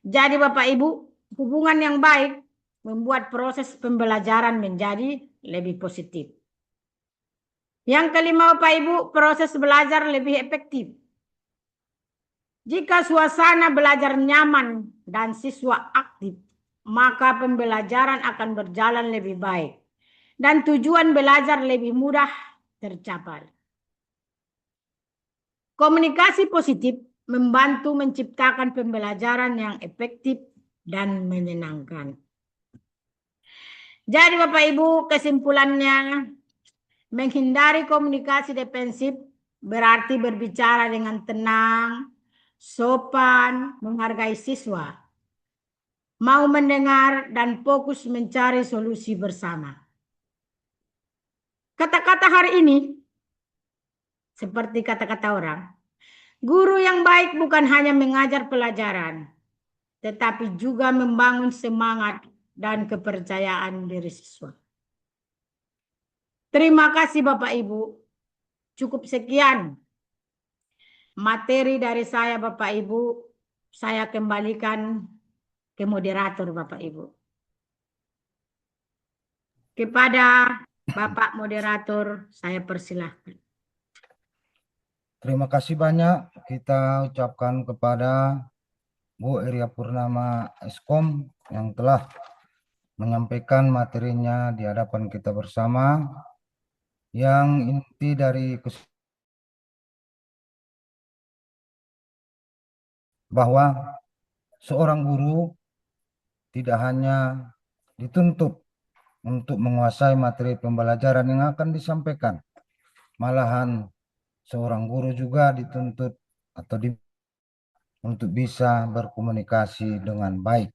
Jadi Bapak Ibu, hubungan yang baik membuat proses pembelajaran menjadi lebih positif. Yang kelima Bapak Ibu, proses belajar lebih efektif. Jika suasana belajar nyaman dan siswa aktif, maka pembelajaran akan berjalan lebih baik dan tujuan belajar lebih mudah tercapai. Komunikasi positif membantu menciptakan pembelajaran yang efektif dan menyenangkan. Jadi Bapak Ibu, kesimpulannya, menghindari komunikasi defensif berarti berbicara dengan tenang, sopan, menghargai siswa, mau mendengar dan fokus mencari solusi bersama. Kata-kata hari ini, seperti kata-kata orang, guru yang baik bukan hanya mengajar pelajaran, tetapi juga membangun semangat dan kepercayaan diri siswa. Terima kasih Bapak Ibu. Cukup sekian materi dari saya Bapak Ibu. Saya kembalikan ke moderator Bapak Ibu. Kepada Bapak moderator saya persilahkan. Terima kasih banyak kita ucapkan kepada Bu Eria Purnama Eskom yang telah menyampaikan materinya di hadapan kita bersama, yang inti dari bahwa seorang guru tidak hanya dituntut untuk menguasai materi pembelajaran yang akan disampaikan, malahan seorang guru juga dituntut atau untuk bisa berkomunikasi dengan baik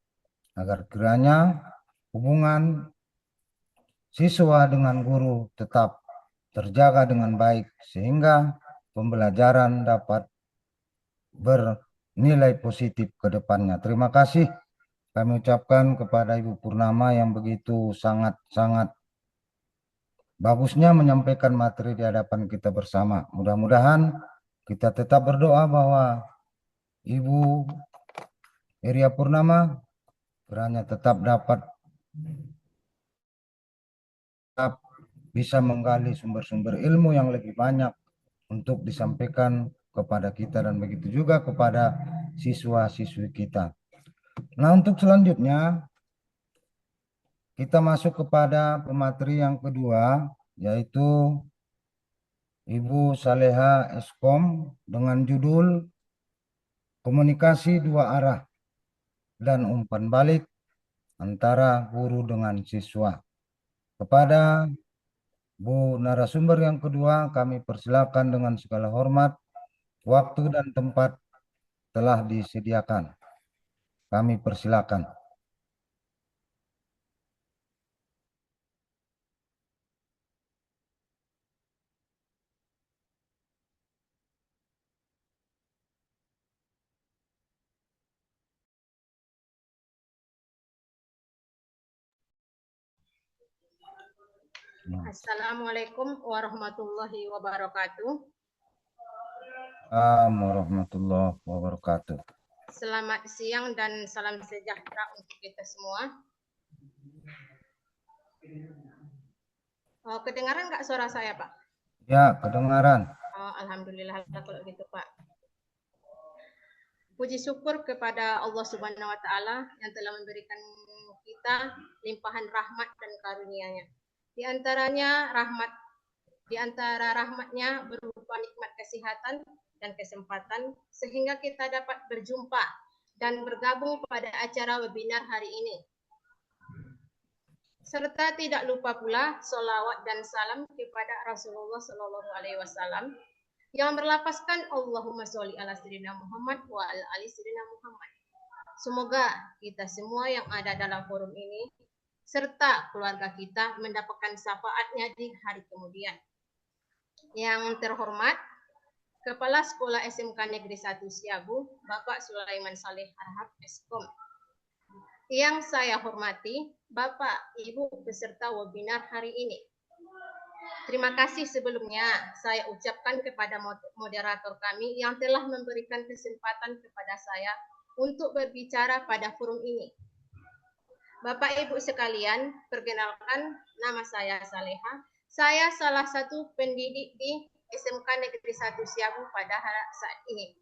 agar kiranya hubungan siswa dengan guru tetap terjaga dengan baik sehingga pembelajaran dapat bernilai positif ke depannya. Terima kasih kami ucapkan kepada Ibu Purnama yang begitu sangat-sangat bagusnya menyampaikan materi di hadapan kita bersama. Mudah-mudahan kita tetap berdoa bahwa Ibu Eria Purnama kiranya tetap bisa menggali sumber-sumber ilmu yang lebih banyak untuk disampaikan kepada kita dan begitu juga kepada siswa-siswi kita. Nah, untuk selanjutnya kita masuk kepada pemateri yang kedua, yaitu Ibu Saleha Eskom dengan judul Komunikasi Dua Arah dan Umpan Balik antara Guru dengan Siswa. Kepada Bu narasumber yang kedua, kami persilakan dengan segala hormat. Waktu dan tempat telah disediakan. Kami persilakan. Assalamualaikum warahmatullahi wabarakatuh. Assalamualaikum warahmatullahi wabarakatuh. Selamat siang dan salam sejahtera untuk kita semua. Kedengaran nggak suara saya, Pak? Ya, kedengaran. Alhamdulillah kalau gitu, Pak. Puji syukur kepada Allah Subhanahu wa taala yang telah memberikan kita limpahan rahmat dan karunia-Nya. Di antara rahmatnya berupa nikmat kesehatan dan kesempatan sehingga kita dapat berjumpa dan bergabung pada acara webinar hari ini. Serta tidak lupa pula sholawat dan salam kepada Rasulullah Shallallahu Alaihi Wasallam yang berlafazkan Allahumma sholli ala sayyidina Muhammad wa ala ali sayyidina Muhammad. Semoga kita semua yang ada dalam forum ini serta keluarga kita mendapatkan syafaatnya di hari kemudian. Yang terhormat, Kepala Sekolah SMK Negeri 1 Siabu, Bapak Sulaiman Saleh Arhab Eskom. Yang saya hormati, Bapak, Ibu peserta webinar hari ini. Terima kasih sebelumnya saya ucapkan kepada moderator kami yang telah memberikan kesempatan kepada saya untuk berbicara pada forum ini. Bapak Ibu sekalian, perkenalkan nama saya Saleha. Saya salah satu pendidik di SMK Negeri 1 Siabu pada saat ini.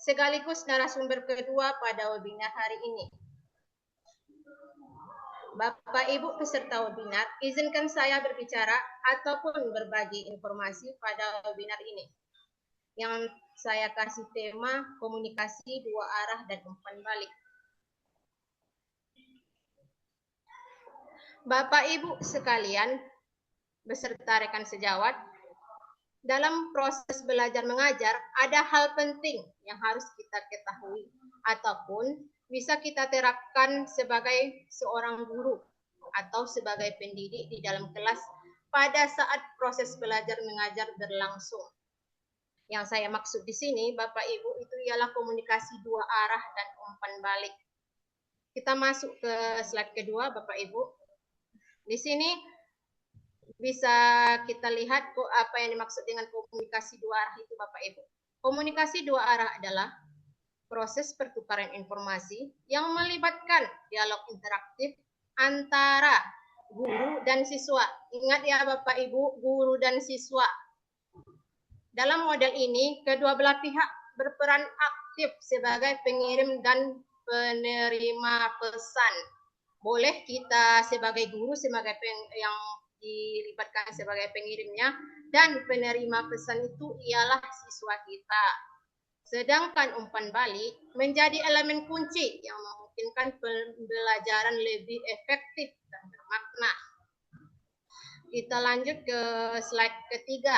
Sekaligus narasumber kedua pada webinar hari ini. Bapak Ibu peserta webinar, izinkan saya berbicara ataupun berbagi informasi pada webinar ini. Yang saya kasih tema komunikasi dua arah dan umpan balik. Bapak Ibu sekalian, beserta rekan sejawat, dalam proses belajar mengajar ada hal penting yang harus kita ketahui ataupun bisa kita terapkan sebagai seorang guru atau sebagai pendidik di dalam kelas pada saat proses belajar mengajar berlangsung. Yang saya maksud di sini, Bapak Ibu, itu ialah komunikasi dua arah dan umpan balik. Kita masuk ke slide kedua, Bapak Ibu. Di sini bisa kita lihat apa yang dimaksud dengan komunikasi dua arah itu, Bapak Ibu. Komunikasi dua arah adalah proses pertukaran informasi yang melibatkan dialog interaktif antara guru dan siswa. Ingat ya Bapak Ibu, guru dan siswa. Dalam model ini, kedua belah pihak berperan aktif sebagai pengirim dan penerima pesan. Boleh kita sebagai guru, sebagai yang dilibatkan sebagai pengirimnya, dan penerima pesan itu ialah siswa kita. Sedangkan umpan balik menjadi elemen kunci yang memungkinkan pembelajaran lebih efektif dan bermakna. Kita lanjut ke slide ketiga.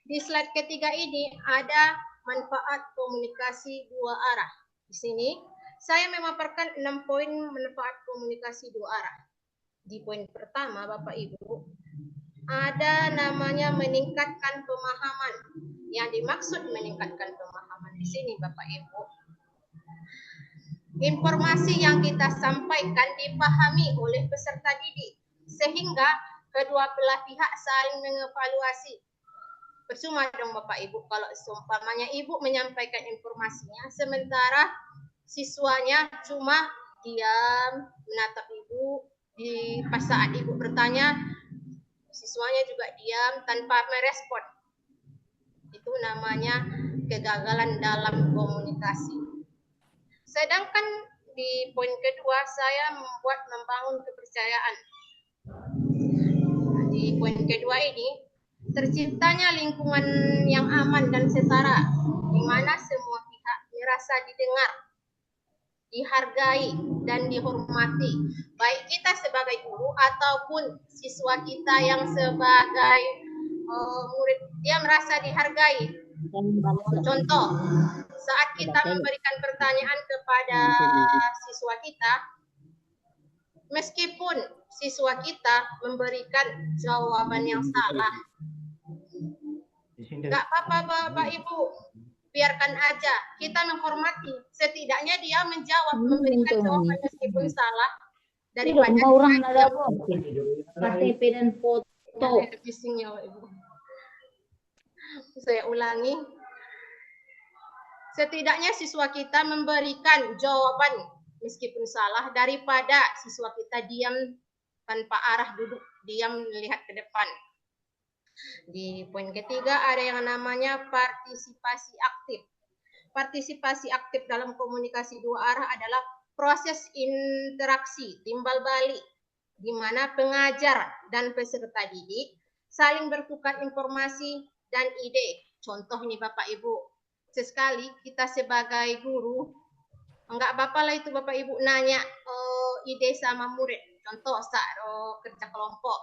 Di slide ketiga ini ada manfaat komunikasi dua arah. Di sini saya memaparkan 6 poin manfaat komunikasi dua arah. Di poin pertama, Bapak Ibu, ada namanya meningkatkan pemahaman. Yang dimaksud meningkatkan pemahaman di sini, Bapak Ibu, informasi yang kita sampaikan dipahami oleh peserta didik sehingga kedua belah pihak saling mengevaluasi. Percuma dong Bapak Ibu kalau seumpamanya ibu menyampaikan informasinya sementara siswanya cuma diam menatap ibu, pas saat ibu bertanya siswanya juga diam tanpa merespon. Itu namanya kegagalan dalam komunikasi. Sedangkan di poin kedua saya membangun kepercayaan. Di poin kedua ini terciptanya lingkungan yang aman dan setara di mana semua pihak merasa didengar, dihargai dan dihormati. Baik kita sebagai guru ataupun siswa kita yang sebagai murid, dia merasa dihargai. Contoh, saat kita memberikan pertanyaan kepada siswa kita, meskipun siswa kita memberikan jawaban yang salah, nggak apa-apa Bapak Ibu, biarkan aja, kita menghormati. Setidaknya dia menjawab, memberikan jawaban meskipun salah, daripada orang ada KTP dan foto. Saya ulangi, setidaknya siswa kita memberikan jawaban meskipun salah daripada siswa kita diam tanpa arah, duduk diam melihat ke depan. Di poin ketiga ada yang namanya partisipasi aktif. Partisipasi aktif dalam komunikasi dua arah adalah proses interaksi timbal balik di mana pengajar dan peserta didik saling bertukar informasi dan ide. Contoh nih Bapak Ibu, sesekali kita sebagai guru, enggak apa-apa lah itu Bapak Ibu nanya ide sama murid. Contoh saat kerja kelompok,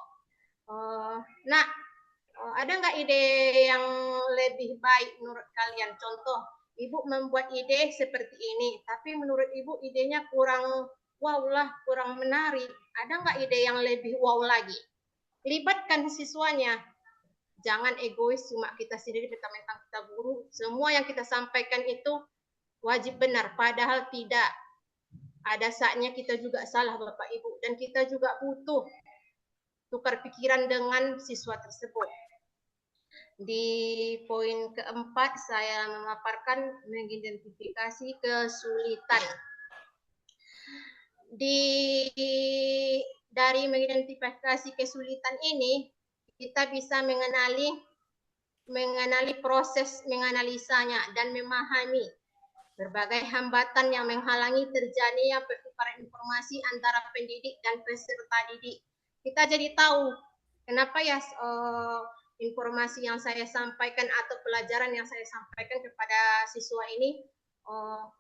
nak ada nggak ide yang lebih baik menurut kalian? Contoh, Ibu membuat ide seperti ini, tapi menurut Ibu idenya kurang wow lah, kurang menarik. Ada nggak ide yang lebih wow lagi? Libatkan siswanya. Jangan egois cuma kita sendiri, mentang-mentang kita guru. Semua yang kita sampaikan itu wajib benar, padahal tidak. Ada saatnya kita juga salah Bapak Ibu, dan kita juga butuh tukar pikiran dengan siswa tersebut. Di poin keempat saya memaparkan mengidentifikasi kesulitan. Dari mengidentifikasi kesulitan ini kita bisa mengenali proses menganalisanya dan memahami berbagai hambatan yang menghalangi terjadinya pertukaran informasi antara pendidik dan peserta didik. Kita jadi tahu kenapa ya informasi yang saya sampaikan atau pelajaran yang saya sampaikan kepada siswa ini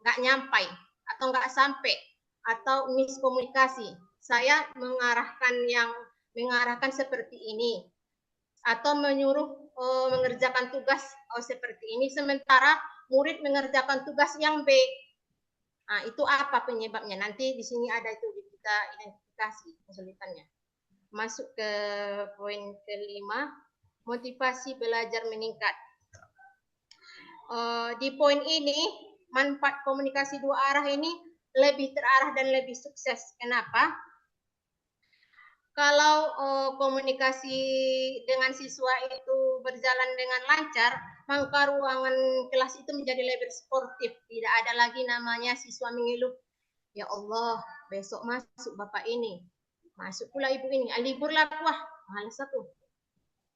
nggak nyampai atau nggak sampai atau miskomunikasi. Saya mengarahkan seperti ini atau menyuruh mengerjakan tugas seperti ini, sementara murid mengerjakan tugas yang B. Nah, itu apa penyebabnya? Nanti di sini ada itu kita identifikasi kesulitannya. Masuk ke poin kelima, motivasi belajar meningkat. Di poin ini, manfaat komunikasi dua arah ini lebih terarah dan lebih sukses. Kenapa? Kalau komunikasi dengan siswa itu berjalan dengan lancar, maka ruangan kelas itu menjadi lebih sportif. Tidak ada lagi namanya siswa mengeluh, ya Allah, besok masuk Bapak ini, masuk pula Ibu ini, libur lah, wah, malas aku.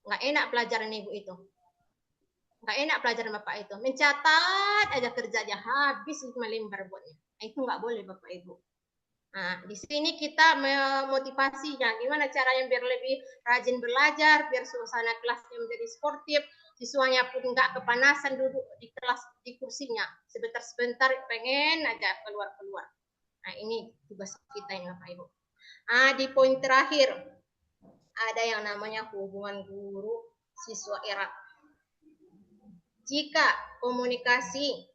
Nggak enak pelajaran Ibu itu. Nggak enak pelajaran Bapak itu. Mencatat aja kerjanya habis 5 lembar buatnya. Itu nggak boleh Bapak Ibu. Nah, di sini kita memotivasinya. Gimana caranya biar lebih rajin belajar, biar suasana kelasnya menjadi sportif, siswanya pun nggak kepanasan duduk di kelas di kursinya. Sebentar-sebentar pengen aja keluar-keluar. Nah, ini tugas kita ini Bapak Ibu. Di poin terakhir ada yang namanya hubungan guru siswa erat. Jika komunikasi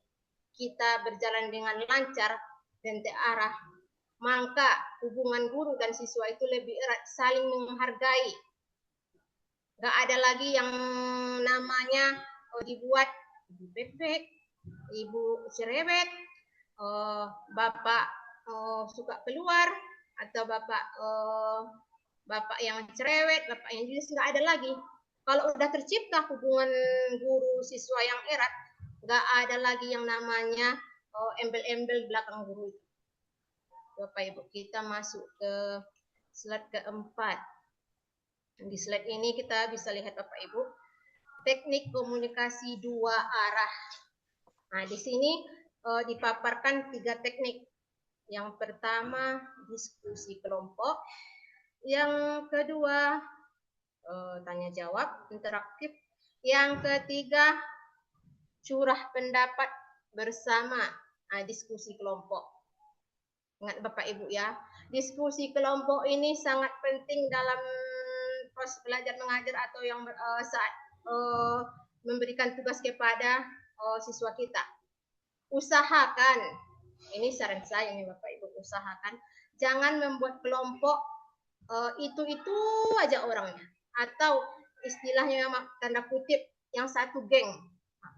kita berjalan dengan lancar dan terarah, maka hubungan guru dan siswa itu lebih erat, saling menghargai. Gak ada lagi yang namanya dibuat ibu bebek, ibu cerewet, bapak suka keluar, atau bapak yang cerewet, bapak yang judes, nggak ada lagi. Kalau udah tercipta hubungan guru siswa yang erat, nggak ada lagi yang namanya embel-embel belakang guru itu. Bapak Ibu, kita masuk ke slide keempat. Di slide ini kita bisa lihat Bapak Ibu, teknik komunikasi 2 arah. Nah, di sini dipaparkan 3 teknik. Yang pertama, diskusi kelompok. Yang kedua, tanya jawab interaktif. Yang ketiga, curah pendapat bersama, diskusi kelompok. Ingat Bapak Ibu ya, diskusi kelompok ini sangat penting dalam proses belajar mengajar atau yang saat memberikan tugas kepada siswa kita. Usahakan, ini saran saya nih Bapak Ibu, usahakan jangan membuat kelompok itu aja orangnya, atau istilahnya tanda kutip yang satu geng.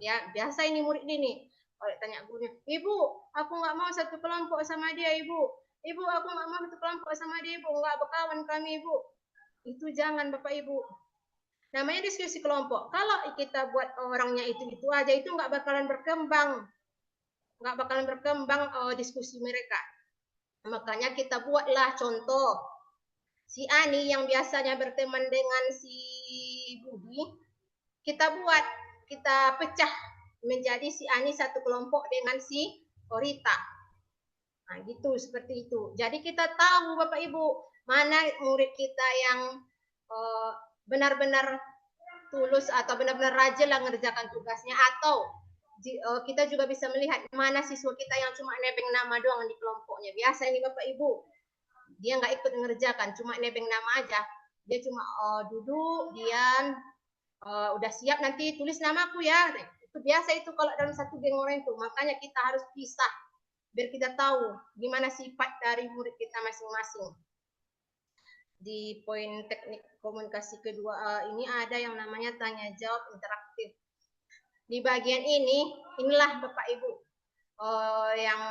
Ya, biasa ini murid ini kalau tanya gurunya, ibu, aku nggak mau satu kelompok sama dia, ibu, aku nggak mau satu kelompok sama dia, ibu, nggak berkawan kami, ibu. Itu jangan Bapak Ibu. Namanya diskusi kelompok. Kalau kita buat orangnya itu aja, itu nggak bakalan berkembang, diskusi mereka. Makanya kita buatlah contoh. Si Ani yang biasanya berteman dengan si Budi, kita pecah menjadi si Ani satu kelompok dengan si Orita. Nah, gitu, seperti itu. Jadi kita tahu Bapak Ibu, mana murid kita yang benar-benar tulus atau benar-benar rajin lah mengerjakan tugasnya, atau kita juga bisa melihat mana siswa kita yang cuma nebeng nama doang di kelompoknya. Biasa ini Bapak Ibu, dia nggak ikut mengerjakan, cuma nebeng nama aja. Dia cuma duduk, diam, udah siap nanti tulis namaku ya. Itu biasa itu kalau dalam satu geng orang itu. Makanya kita harus pisah biar kita tahu gimana sifat dari murid kita masing-masing. Di poin teknik komunikasi kedua ini ada yang namanya tanya jawab interaktif. Di bagian inilah Bapak Ibu yang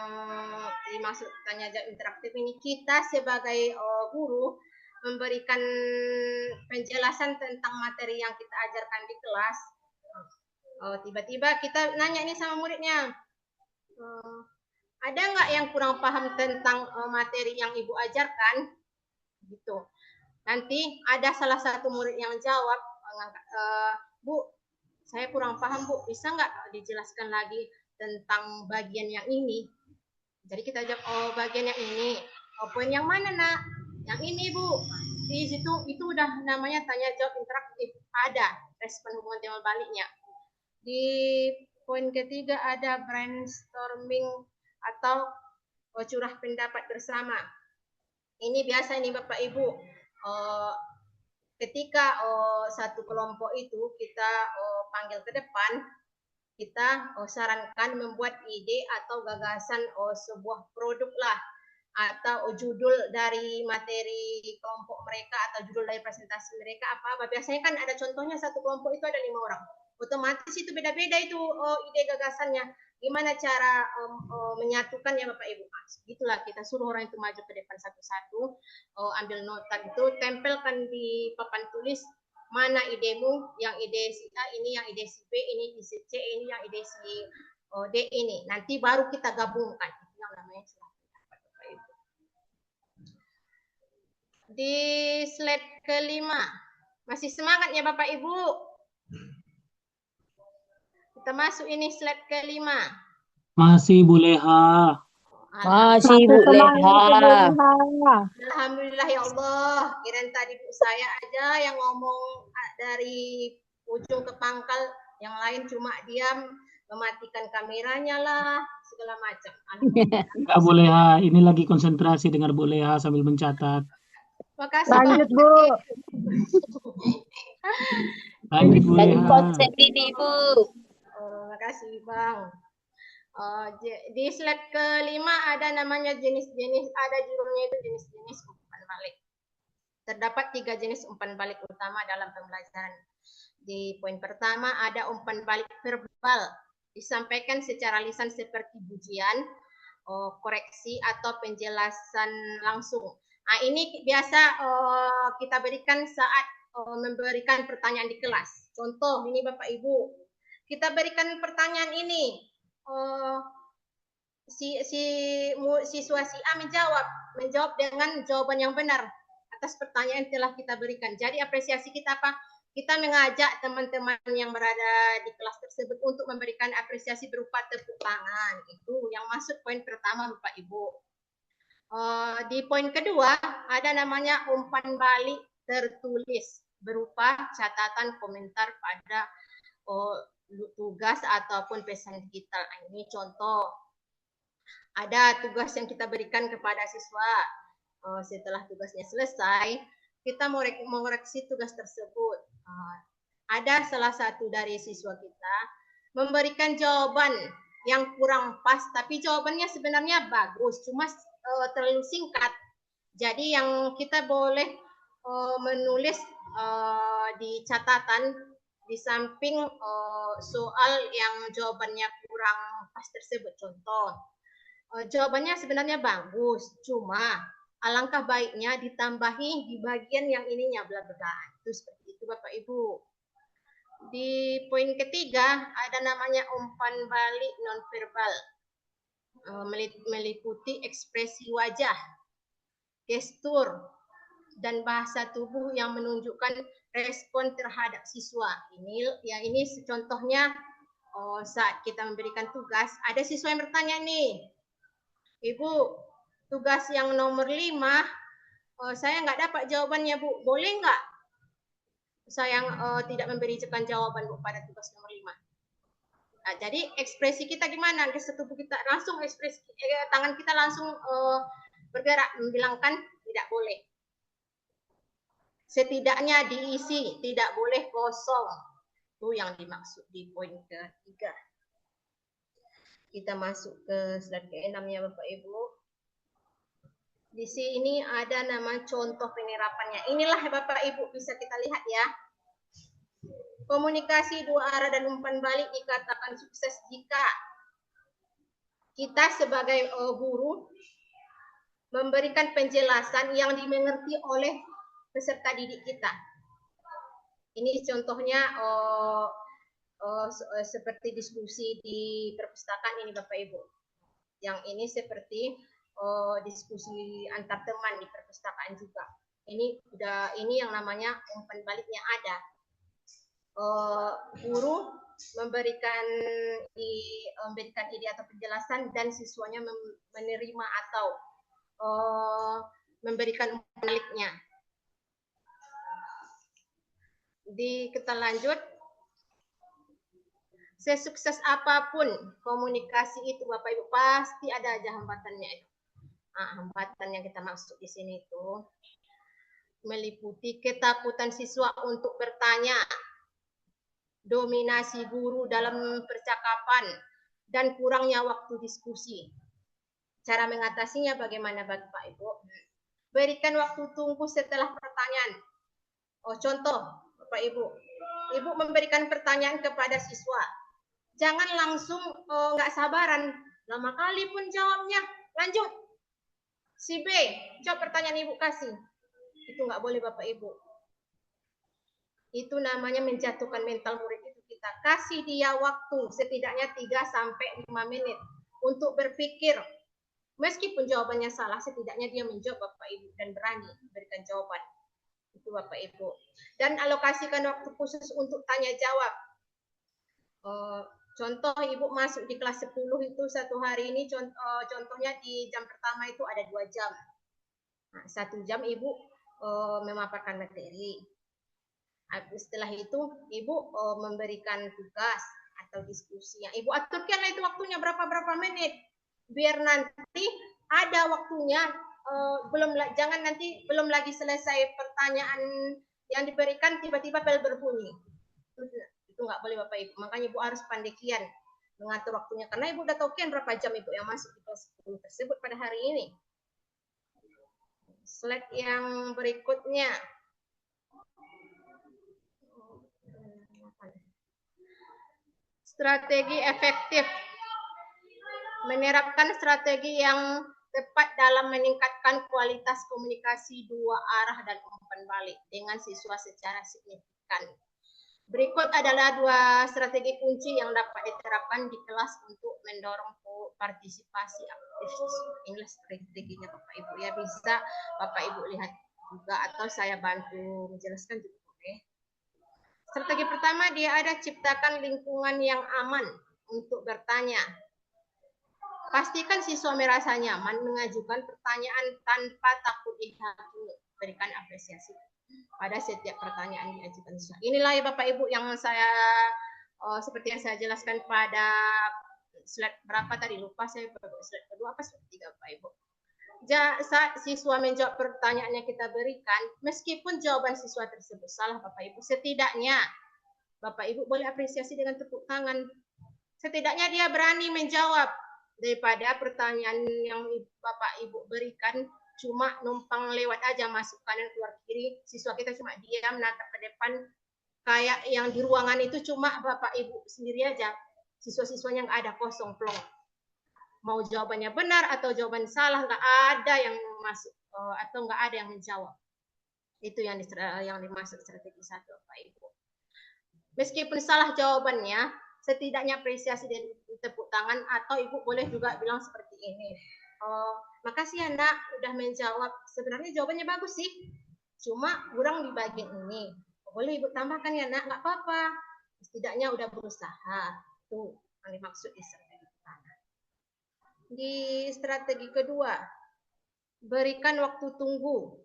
dimaksud tanya jawab interaktif ini. Kita sebagai guru memberikan penjelasan tentang materi yang kita ajarkan di kelas. Tiba-tiba kita nanya nih sama muridnya, ada nggak yang kurang paham tentang materi yang Ibu ajarkan? Gitu. Nanti ada salah satu murid yang jawab, Bu, saya kurang paham Bu, bisa nggak dijelaskan lagi tentang bagian yang ini? Jadi kita jawab, bagian yang ini. Poin yang mana nak? Yang ini Bu. Di situ itu udah namanya tanya jawab interaktif. Ada respon hubungan timbal baliknya. Di poin ketiga ada brainstorming atau curah pendapat bersama. Ini biasa ini Bapak Ibu. Ketika satu kelompok itu kita panggil ke depan, kita sarankan membuat ide atau gagasan sebuah produk lah, atau judul dari materi kelompok mereka, atau judul dari presentasi mereka apa. Biasanya kan ada contohnya, satu kelompok itu ada 5 orang. Otomatis itu beda-beda itu ide gagasannya. Gimana cara menyatukannya Bapak Ibu? Gitulah, kita suruh orang itu maju ke depan satu-satu, ambil nota itu, tempelkan di papan tulis, mana idemu, yang ide si A ini, yang ide si B ini, si C ini, yang ide si D ini. Nanti baru kita gabungkan. Itu yang namanya curah pendapat Bapak Ibu. Di slide kelima, masih semangat ya Bapak Ibu? Kita masuk ini slide kelima. Masih Bu Leha. Masih Bu Leha. Alhamdulillah ya Allah. Kirain tadi Bu saya aja yang ngomong dari ujung ke pangkal, yang lain cuma diam, mematikan kameranya lah, segala macam. Enggak Bu Leha, ini lagi konsentrasi dengar Bu Leha sambil mencatat. Makasih Lanjut, Bang. Bu. Lanjut Bu Lagi Leha. konsep ini Bu. Makasih Bang. Di slide kelima ada namanya jenis-jenis, ada judulnya itu jenis-jenis umpan balik. Terdapat 3 jenis umpan balik utama dalam pembelajaran. Di poin pertama ada umpan balik verbal, disampaikan secara lisan seperti pujian, koreksi atau penjelasan langsung. Nah, ini biasa kita berikan saat memberikan pertanyaan di kelas. Contoh ini Bapak Ibu, kita berikan pertanyaan ini. Siswa si A menjawab dengan jawaban yang benar atas pertanyaan yang telah kita berikan. Jadi apresiasi kita apa? Kita mengajak teman-teman yang berada di kelas tersebut untuk memberikan apresiasi berupa tepuk tangan. Itu yang masuk poin pertama Bapak Ibu. Di poin kedua ada namanya umpan balik tertulis berupa catatan komentar pada tugas ataupun pesan digital. Ini contoh. Ada tugas yang kita berikan kepada siswa. Setelah tugasnya selesai, kita mau mengoreksi tugas tersebut. Ada salah satu dari siswa kita memberikan jawaban yang kurang pas, tapi jawabannya sebenarnya bagus, cuma terlalu singkat. Jadi yang kita boleh menulis di catatan di samping soal yang jawabannya kurang pas tersebut. Contoh, jawabannya sebenarnya bagus, cuma alangkah baiknya ditambahi di bagian yang ininya bla bla. Itu seperti itu Bapak Ibu. Di poin ketiga ada namanya umpan balik nonverbal, meliputi ekspresi wajah, gestur, dan bahasa tubuh yang menunjukkan respon terhadap siswa. Ini contohnya saat kita memberikan tugas, ada siswa yang bertanya nih, Ibu, tugas yang nomor 5, saya nggak dapat jawabannya Bu, boleh nggak saya tidak memberikan jawaban Bu pada tugas nomor 5? Nah, jadi ekspresi kita gimana? Gestur tubuh kita langsung ekspresi, tangan kita langsung bergerak membilangkan tidak boleh. Setidaknya diisi, tidak boleh kosong. Itu yang dimaksud di poin ketiga. Kita masuk ke slide ke-6 ya Bapak Ibu. Di sini ada nama contoh penerapannya. Inilah Bapak Ibu bisa kita lihat ya. Komunikasi dua arah dan umpan balik dikatakan sukses jika kita sebagai guru memberikan penjelasan yang dimengerti oleh peserta didik kita. Ini contohnya seperti diskusi di perpustakaan ini Bapak Ibu. Yang ini seperti diskusi antar teman di perpustakaan juga. Ini yang namanya umpan baliknya ada. Guru memberikan ide atau penjelasan dan siswanya menerima atau memberikan umpan baliknya. Kita lanjut. Sesukses apapun komunikasi itu Bapak Ibu pasti ada aja hambatannya itu. Hambatan yang kita maksud di sini itu meliputi ketakutan siswa untuk bertanya, dominasi guru dalam percakapan, dan kurangnya waktu diskusi. Cara mengatasinya bagaimana Bapak Ibu? Berikan waktu tunggu setelah pertanyaan. Contoh Bapak Ibu, Ibu memberikan pertanyaan kepada siswa. Jangan langsung nggak sabaran, lama kali pun jawabnya. Lanjut. Si B, jawab pertanyaan Ibu kasih. Itu nggak boleh Bapak Ibu. Itu namanya menjatuhkan mental murid itu kita. Kasih dia waktu setidaknya 3-5 menit untuk berpikir. Meskipun jawabannya salah, setidaknya dia menjawab Bapak Ibu dan berani memberikan jawaban. Itu Bapak Ibu. Dan alokasikan waktu khusus untuk tanya jawab. Contoh Ibu masuk di kelas 10 itu satu hari ini contohnya di jam pertama itu ada 2 jam. Nah, 1 jam Ibu memaparkan materi. Setelah itu Ibu memberikan tugas atau diskusi. Yang Ibu aturkan itu waktunya berapa menit. Biar nanti ada waktunya, jangan nanti belum lagi selesai pertanyaan yang diberikan tiba-tiba bel berbunyi. Itu nggak boleh Bapak Ibu. Makanya Ibu harus pandekian mengatur waktunya. Karena Ibu udah tahu kan berapa jam Ibu yang masuk di kelas 10 tersebut pada hari ini. Slide yang berikutnya. Strategi efektif. Menerapkan strategi yang tepat dalam meningkatkan kualitas komunikasi dua arah dan umpan balik dengan siswa secara signifikan. Berikut adalah 2 strategi kunci yang dapat diterapkan di kelas untuk mendorong partisipasi aktif. Inilah strateginya Bapak Ibu ya, bisa Bapak Ibu lihat juga atau saya bantu menjelaskan juga boleh. Strategi pertama dia ada ciptakan lingkungan yang aman untuk bertanya. Pastikan siswa merasa nyaman mengajukan pertanyaan tanpa takut dihakimi. Berikan apresiasi pada setiap pertanyaan diajukan siswa. Inilah ya Bapak Ibu yang saya seperti yang saya jelaskan pada slide berapa tadi, lupa saya, slide kedua apa slide 3 Bapak Ibu. Saat siswa menjawab pertanyaan yang kita berikan, meskipun jawaban siswa tersebut salah Bapak Ibu, setidaknya Bapak Ibu boleh apresiasi dengan tepuk tangan. Setidaknya dia berani menjawab daripada pertanyaan yang Bapak Ibu berikan cuma numpang lewat aja, masuk kanan keluar kiri, siswa kita cuma diam menatap ke depan, kayak yang di ruangan itu cuma Bapak Ibu sendiri aja, siswa-siswanya nggak ada, kosong plong. Mau jawabannya benar atau jawaban salah, nggak ada yang masuk atau nggak ada yang menjawab. Itu yang dimaksud strategi 1 Bapak Ibu. Meskipun salah jawabannya, setidaknya apresiasi dan tepuk tangan, atau Ibu boleh juga bilang seperti ini. Makasih ya Nak, udah menjawab. Sebenarnya jawabannya bagus sih, cuma kurang di bagian ini. Boleh Ibu tambahkan ya Nak, nggak apa-apa. Setidaknya udah berusaha. Itu yang dimaksud di strategi pertama. Di strategi kedua, berikan waktu tunggu.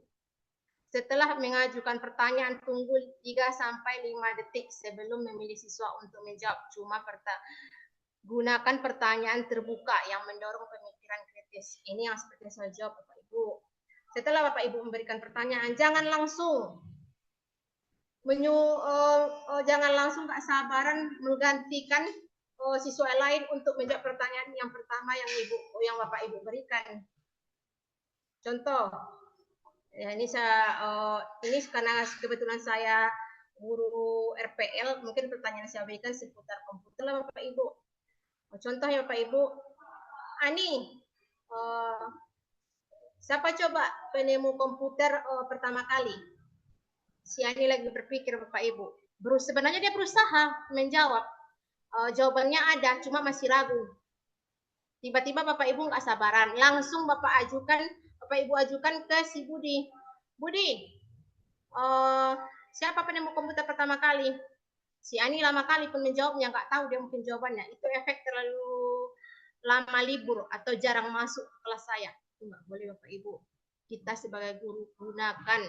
Setelah mengajukan pertanyaan, tunggu 3-5 detik sebelum memilih siswa untuk menjawab. Cuma gunakan pertanyaan terbuka yang mendorong pemikiran kritis. Ini yang seperti saya jawab Bapak Ibu. Setelah Bapak Ibu memberikan pertanyaan, jangan langsung jangan langsung tak sabaran menggantikan siswa lain untuk menjawab pertanyaan yang pertama yang Bapak Ibu berikan. Contoh, ya ini ini karena kebetulan saya guru RPL, mungkin pertanyaan saya berikan seputar komputer lah Bapak Ibu. Contoh ya Bapak Ibu, Ani, siapa coba penemu komputer pertama kali? Si Ani lagi berpikir Bapak Ibu. Sebenarnya dia berusaha menjawab, jawabannya ada, cuma masih ragu. Tiba-tiba Bapak Ibu nggak sabaran, langsung Bapak Ibu ajukan ke si Budi. Budi, siapa penemu komputer pertama kali? Si Ani lama kali pun menjawabnya, nggak tahu dia mungkin jawabannya. Itu efek terlalu lama libur atau jarang masuk ke kelas saya. Itu nggak boleh Bapak Ibu. Kita sebagai guru gunakan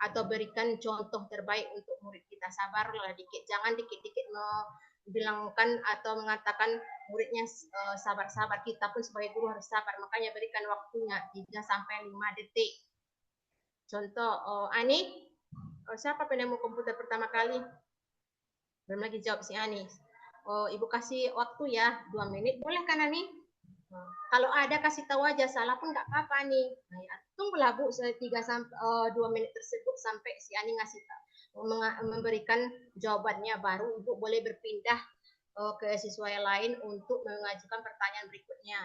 atau berikan contoh terbaik untuk murid kita. Sabarlah dikit, jangan dikit-dikit bilangkan atau mengatakan muridnya sabar-sabar. Kita pun sebagai guru harus sabar, makanya berikan waktunya 3-5 detik. Contoh, Ani, siapa penemu komputer pertama kali? Belum lagi jawab si Ani. Ibu kasih waktu ya 2 menit, boleh kan Ani? Kalau ada kasih tahu aja, salah pun nggak apa-apa nih. Nah, ya, tunggulah Bu 2 menit tersebut sampai si Ani ngasih memberikan jawabannya, baru Ibu boleh berpindah ke siswa yang lain untuk mengajukan pertanyaan berikutnya.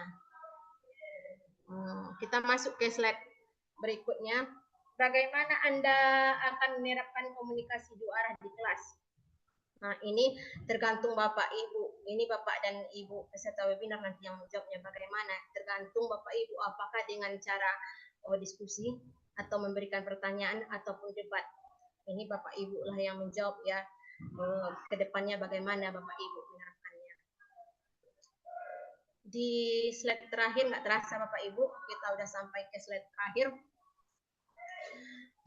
Kita masuk ke slide berikutnya. Bagaimana Anda akan menerapkan komunikasi dua arah di kelas? Nah, ini tergantung Bapak Ibu. Ini Bapak dan Ibu peserta webinar nanti yang menjawabnya bagaimana. Tergantung Bapak Ibu apakah dengan cara diskusi atau memberikan pertanyaan ataupun debat. Ini Bapak Ibu lah yang menjawab ya. Ke depannya bagaimana Bapak Ibu menerapkannya. di slide terakhir, nggak terasa Bapak Ibu, kita udah sampai ke slide terakhir.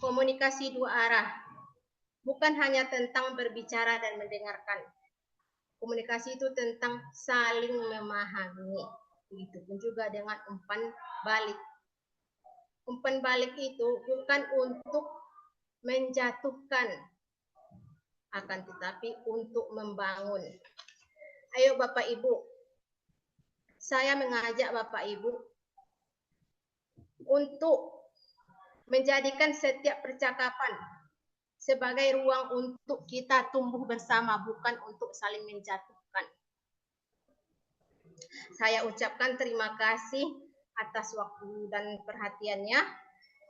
Komunikasi dua arah, bukan hanya tentang berbicara dan mendengarkan. Komunikasi itu tentang saling memahami. Begitupun juga dengan umpan balik. Umpan balik itu bukan untuk menjatuhkan, akan tetapi untuk membangun. Ayo Bapak Ibu, saya mengajak Bapak Ibu untuk menjadikan setiap percakapan sebagai ruang untuk kita tumbuh bersama, bukan untuk saling menjatuhkan. Saya ucapkan terima kasih atas waktu dan perhatiannya.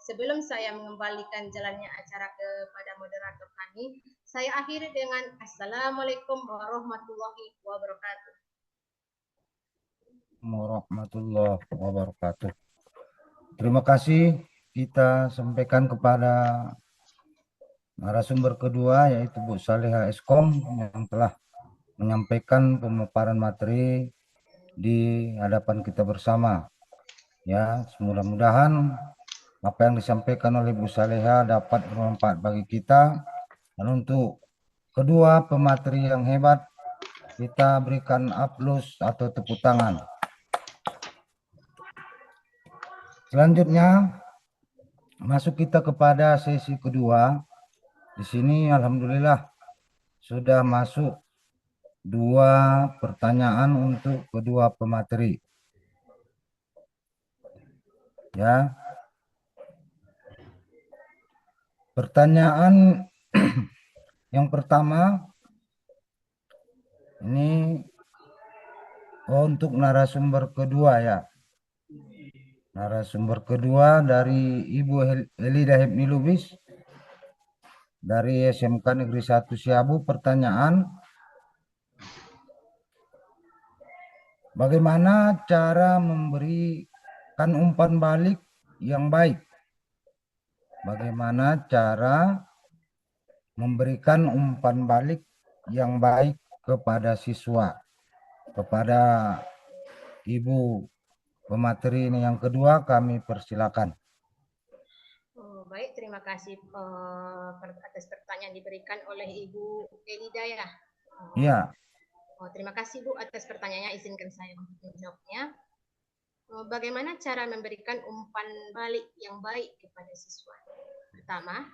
Sebelum saya mengembalikan jalannya acara kepada moderator kami, saya akhiri dengan Assalamualaikum warahmatullahi wabarakatuh. Warahmatullahi wabarakatuh. Terima kasih kita sampaikan kepada narasumber kedua, yaitu Bu Saleha Eskom, yang telah menyampaikan pemaparan materi di hadapan kita bersama. Ya, mudah-mudahan apa yang disampaikan oleh Bu Saleha dapat bermanfaat bagi kita. Dan untuk kedua pemateri yang hebat, kita berikan aplaus atau tepuk tangan. Selanjutnya, masuk kita kepada sesi kedua. Di sini alhamdulillah sudah masuk 2 pertanyaan untuk kedua pemateri. Ya. Pertanyaan yang pertama ini untuk narasumber kedua ya. Narasumber kedua dari Ibu Elida Hepni Lubis dari SMK Negeri 1 Siabu. Pertanyaan, bagaimana cara memberikan umpan balik yang baik? Bagaimana cara memberikan umpan balik yang baik kepada siswa? Kepada Ibu pemateri ini yang kedua, kami persilakan. Baik, terima kasih atas pertanyaan diberikan oleh Ibu Elida ya. Iya. Terima kasih Bu atas pertanyaannya, izinkan saya untuk menjawabnya. Bagaimana cara memberikan umpan balik yang baik kepada siswa? Pertama,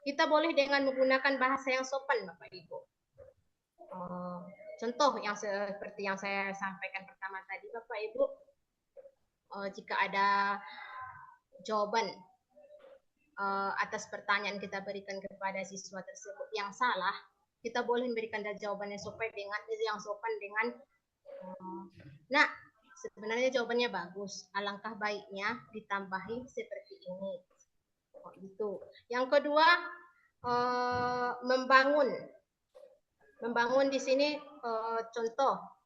kita boleh dengan menggunakan bahasa yang sopan Bapak Ibu. Contoh yang seperti yang saya sampaikan pertama tadi Bapak Ibu, jika ada jawaban atas pertanyaan kita berikan kepada siswa tersebut yang salah, kita boleh memberikan jawabannya yang sopan dengan nah, sebenarnya jawabannya bagus, alangkah baiknya ditambahi seperti ini. Gitu. Yang kedua, membangun di sini contoh.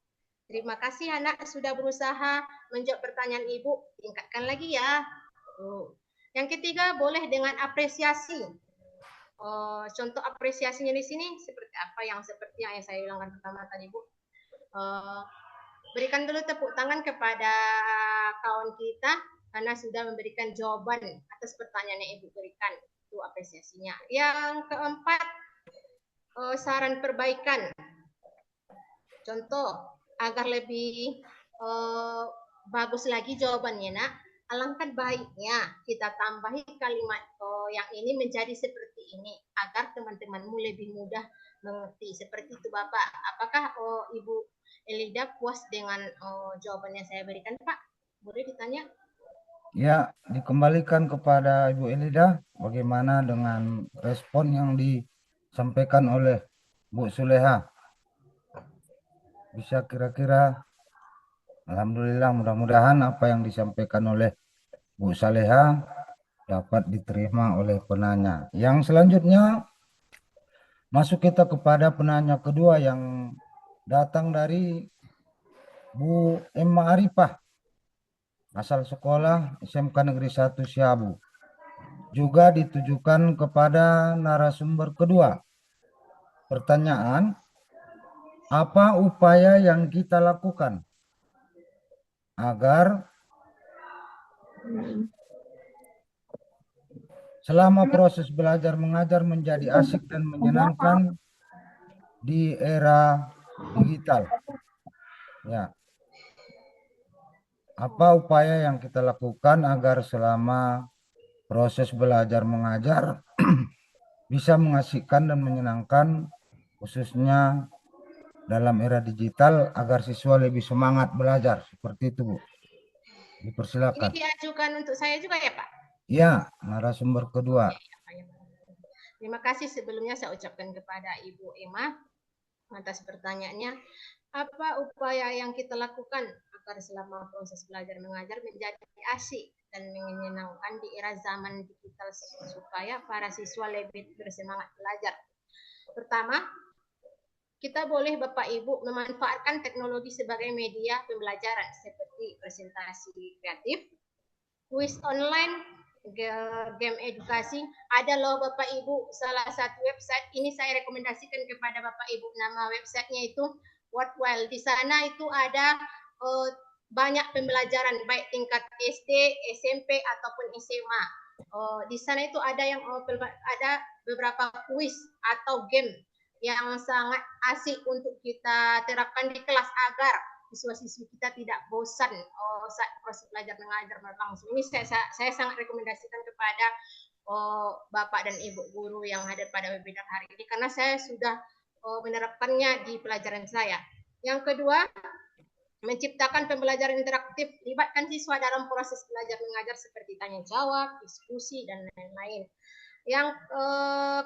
Terima kasih anak sudah berusaha menjawab pertanyaan ibu, tingkatkan lagi ya. Yang ketiga, boleh dengan apresiasi. Contoh apresiasinya di sini seperti apa, seperti yang saya bilangkan pertama tadi Bu. Berikan dulu tepuk tangan kepada kawan kita karena sudah memberikan jawaban atas pertanyaan yang ibu berikan. Itu apresiasinya. Yang keempat, saran perbaikan. Contoh, agar lebih bagus lagi jawabannya nak, alangkah baiknya kita tambahi kalimat yang ini menjadi seperti ini agar teman-temanmu lebih mudah mengerti. Seperti itu Bapak. Apakah Ibu Elida puas dengan jawaban yang saya berikan Pak? Boleh ditanya? Ya, dikembalikan kepada Ibu Elida. Bagaimana dengan respon yang disampaikan oleh Bu Suleha? Bisa kira-kira, alhamdulillah, mudah-mudahan apa yang disampaikan oleh Bu Saleha dapat diterima oleh penanya. Yang selanjutnya, masuk kita kepada penanya kedua yang datang dari Bu Emma Arifah, asal sekolah SMK Negeri 1 Siabu. Juga ditujukan kepada narasumber kedua. Pertanyaan, apa upaya yang kita lakukan agar selama proses belajar mengajar menjadi asik dan menyenangkan di era digital. Ya. Apa upaya yang kita lakukan agar selama proses belajar mengajar bisa mengasihkan dan menyenangkan, khususnya dalam era digital, agar siswa lebih semangat belajar? Seperti itu, Bu. Ini Dipersilakan. diajukan untuk saya juga ya, Pak? Ya, narasumber kedua. Terima kasih sebelumnya saya ucapkan kepada Ibu Emma atas pertanyaannya. Apa upaya yang kita lakukan agar selama proses belajar mengajar menjadi asyik dan menyenangkan di era zaman digital supaya para siswa lebih bersemangat belajar? Pertama, kita boleh Bapak Ibu memanfaatkan teknologi sebagai media pembelajaran seperti presentasi kreatif, kuis online, game edukasi. Ada loh Bapak Ibu salah satu website, ini saya rekomendasikan kepada Bapak Ibu, nama websitenya itu Worthwhile. Di sana itu ada banyak pembelajaran baik tingkat SD, SMP ataupun SMA. Di sana itu ada beberapa kuis atau game yang sangat asik untuk kita terapkan di kelas agar siswa-siswi kita tidak bosan saat proses belajar mengajar berlangsung. Ini saya sangat rekomendasikan kepada Bapak dan Ibu guru yang hadir pada webinar hari ini karena saya sudah menerapkannya di pelajaran saya. Yang kedua, menciptakan pembelajaran interaktif, libatkan siswa dalam proses belajar mengajar seperti tanya jawab, diskusi, dan lain-lain. Yang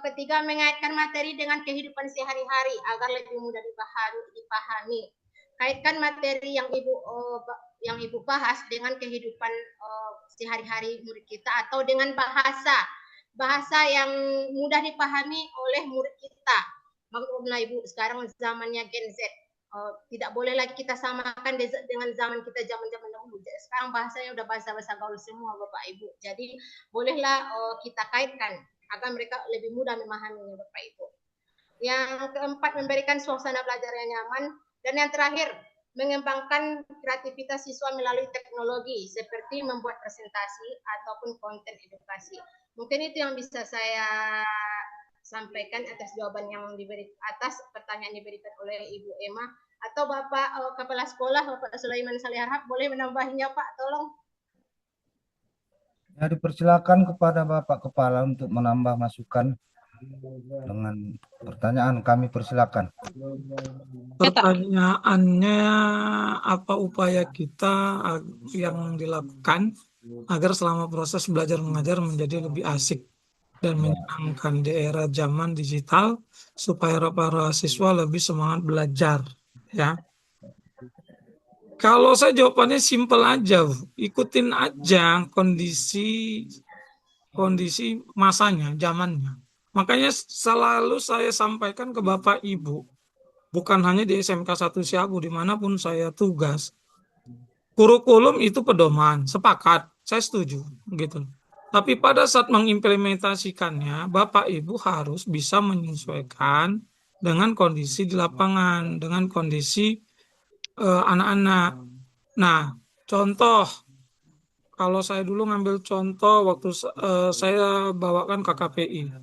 ketiga, mengaitkan materi dengan kehidupan sehari-hari agar lebih mudah dipahami. Kaitkan materi yang Ibu bahas dengan kehidupan sehari-hari murid kita atau dengan bahasa yang mudah dipahami oleh murid kita. Maklumlah Ibu, sekarang zamannya Gen Z. Tidak boleh lagi kita samakan dengan zaman kita zaman-zaman dahulu. Sekarang bahasanya udah bahasa-bahasa gaul semua Bapak Ibu. Jadi bolehlah kita kaitkan agar mereka lebih mudah memahaminya Bapak Ibu. Yang keempat, memberikan suasana belajar yang nyaman. Dan yang terakhir, mengembangkan kreativitas siswa melalui teknologi seperti membuat presentasi ataupun konten edukasi. Mungkin itu yang bisa saya sampaikan atas jawaban yang atas pertanyaan diberikan oleh Ibu Emma. Atau Bapak Kepala Sekolah, Bapak Sulaiman Saleh Harhab, boleh menambahinya Pak, tolong. Ya, dipersilakan kepada Bapak Kepala untuk menambah masukan dengan pertanyaan. Kami persilakan. Pertanyaannya, apa upaya kita yang dilakukan agar selama proses belajar mengajar menjadi lebih asik dan menyenangkan di era zaman digital supaya para siswa lebih semangat belajar, ya. Kalau saya jawabannya simpel aja, ikutin aja kondisi masanya, zamannya. Makanya selalu saya sampaikan ke Bapak Ibu, bukan hanya di SMK 1 Siabu, dimanapun saya tugas. Kurikulum itu pedoman, sepakat, saya setuju, gitu. Tapi pada saat mengimplementasikannya, Bapak Ibu harus bisa menyesuaikan dengan kondisi di lapangan, dengan kondisi anak-anak. Nah, contoh, kalau saya dulu ngambil contoh waktu saya bawakan KKPI.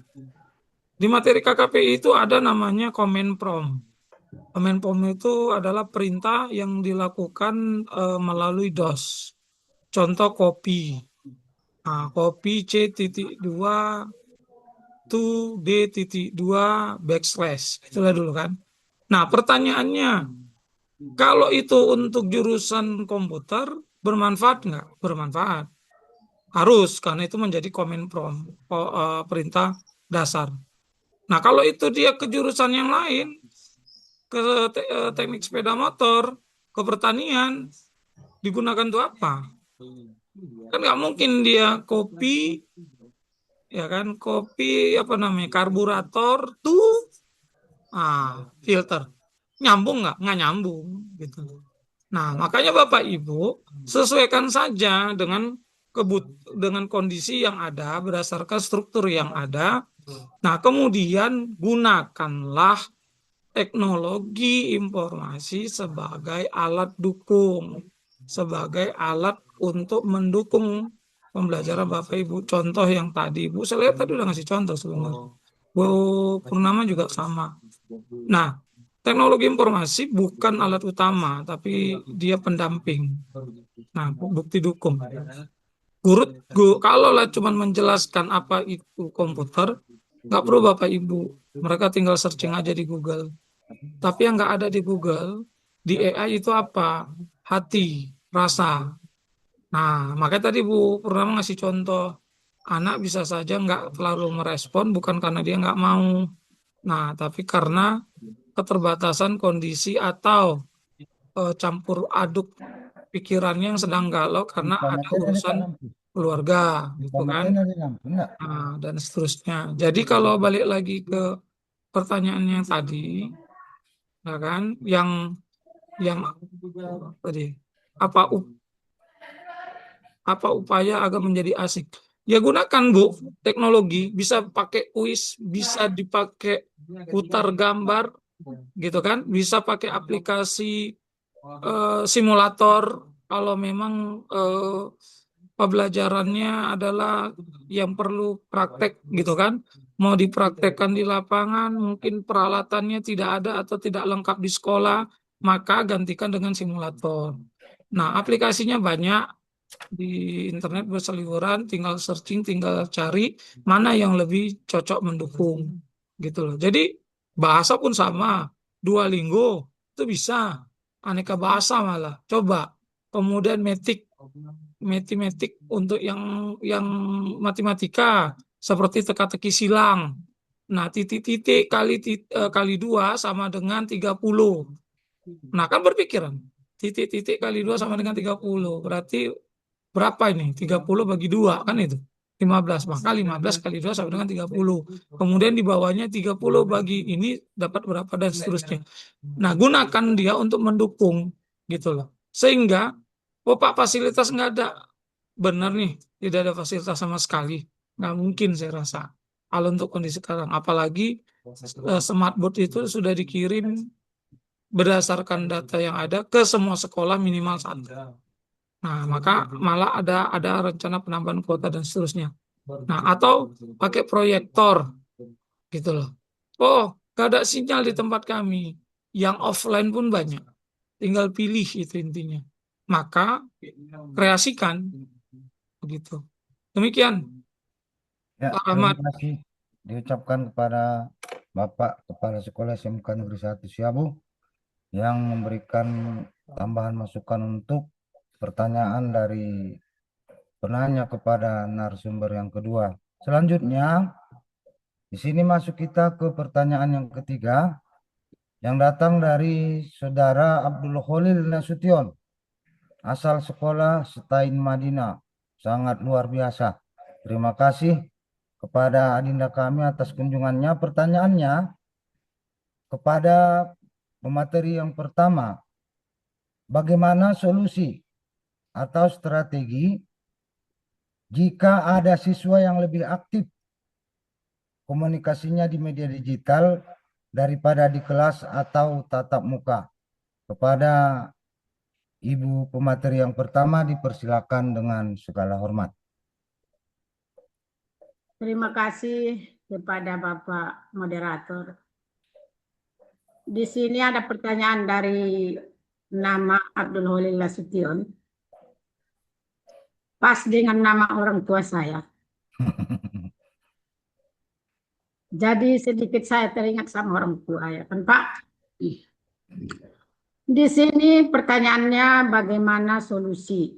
Di materi KKPI itu ada namanya command prompt. Command prompt itu adalah perintah yang dilakukan melalui DOS. Contoh copy. Nah, copy C.2 to D.2 backslash. Itulah dulu kan. Nah, pertanyaannya, kalau itu untuk jurusan komputer, bermanfaat nggak? Bermanfaat. Harus, karena itu menjadi command prompt, perintah dasar. Nah, kalau itu dia ke jurusan yang lain, ke teknik sepeda motor, ke pertanian, digunakan untuk apa? Kan nggak mungkin dia copy, ya kan, copy karburator tuh filter. Nyambung nggak? Nggak nyambung, gitu. Nah, makanya Bapak Ibu sesuaikan saja dengan kondisi yang ada berdasarkan struktur yang ada. Nah, kemudian gunakanlah teknologi informasi sebagai alat dukung. sebagai alat untuk mendukung pembelajaran Bapak Ibu. Contoh yang tadi, Bu saya lihat tadi udah ngasih contoh sebenarnya. Bu Purnama juga sama. Nah, teknologi informasi bukan alat utama, tapi dia pendamping. Nah, bukti dukung. Kalau lah cuma menjelaskan apa itu komputer, nggak perlu Bapak Ibu. Mereka tinggal searching aja di Google. Tapi yang nggak ada di Google, di AI itu apa? Hati, rasa. Nah, makanya tadi Bu Purnama ngasih contoh. Anak bisa saja nggak terlalu merespon, bukan karena dia nggak mau. Nah, tapi karena keterbatasan kondisi atau campur aduk pikirannya yang sedang galau karena ada urusan keluarga, gitu kan? Nah, dan seterusnya. Jadi kalau balik lagi ke pertanyaannya tadi, ya kan, yang tadi apa upaya agar menjadi asik? Ya gunakan Bu teknologi, bisa pakai kuis, bisa dipakai putar gambar, gitu kan? Bisa pakai aplikasi simulator kalau memang pembelajarannya adalah yang perlu praktek, gitu kan? Mau dipraktekkan di lapangan, mungkin peralatannya tidak ada atau tidak lengkap di sekolah, maka gantikan dengan simulator. Nah, aplikasinya banyak di internet berseliweran, tinggal searching, tinggal cari mana yang lebih cocok mendukung, gitu loh. Jadi bahasa pun sama, Duolingo itu bisa, aneka bahasa malah. Coba. Kemudian matematik untuk yang matematika seperti teka-teki silang. Nah, titik-titik kali 2 sama dengan 30. Nah, kan berpikiran. Titik-titik kali 2 sama dengan 30. Berarti berapa ini? 30 bagi 2 kan itu. 15. Maka 15 kali 2 sama dengan 30. Kemudian di bawahnya 30 bagi ini dapat berapa dan seterusnya. Nah, gunakan dia untuk mendukung, gitu loh. Sehingga, Pak fasilitas nggak ada. Benar nih, tidak ada fasilitas sama sekali. Nggak mungkin saya rasa. Kalau untuk kondisi sekarang. Apalagi smartboard itu sudah dikirim berdasarkan data yang ada ke semua sekolah minimal 1. Nah, maka malah ada rencana penambahan kuota dan seterusnya. Nah, atau pakai proyektor, gitu loh. Oh, gak ada sinyal di tempat kami. Yang offline pun banyak. Tinggal pilih itu intinya. Maka kreasikan, begitu. Demikian, Ya, Pak terima Ahmad. kasih diucapkan kepada Bapak Kepala Sekolah SMK Negeri 1 Siabu yang memberikan tambahan masukan untuk pertanyaan dari penanya kepada narasumber yang kedua. Selanjutnya, di sini masuk kita ke pertanyaan yang ketiga yang datang dari Saudara Abdul Khalil Nasution, asal sekolah Setain Madinah. Sangat luar biasa. Terima kasih kepada adinda kami atas kunjungannya. Pertanyaannya kepada pemateri yang pertama, bagaimana solusi atau strategi jika ada siswa yang lebih aktif komunikasinya di media digital daripada di kelas atau tatap muka? Kepada Ibu pemateri yang pertama dipersilakan dengan segala hormat. Terima kasih kepada Bapak Moderator. Di sini ada pertanyaan dari nama Abdul Khalil Nasution. Pas dengan nama orang tua saya. Jadi sedikit saya teringat sama orang tua ya kan Pak. Di sini pertanyaannya bagaimana solusi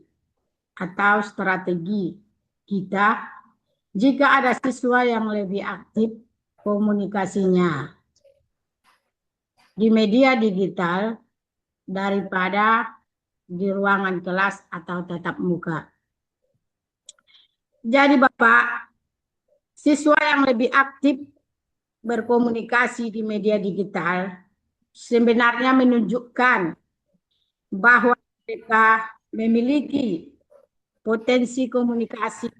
atau strategi kita jika ada siswa yang lebih aktif komunikasinya di media digital daripada di ruangan kelas atau tatap muka. Jadi Bapak, siswa yang lebih aktif berkomunikasi di media digital sebenarnya menunjukkan bahwa mereka memiliki potensi komunikasi.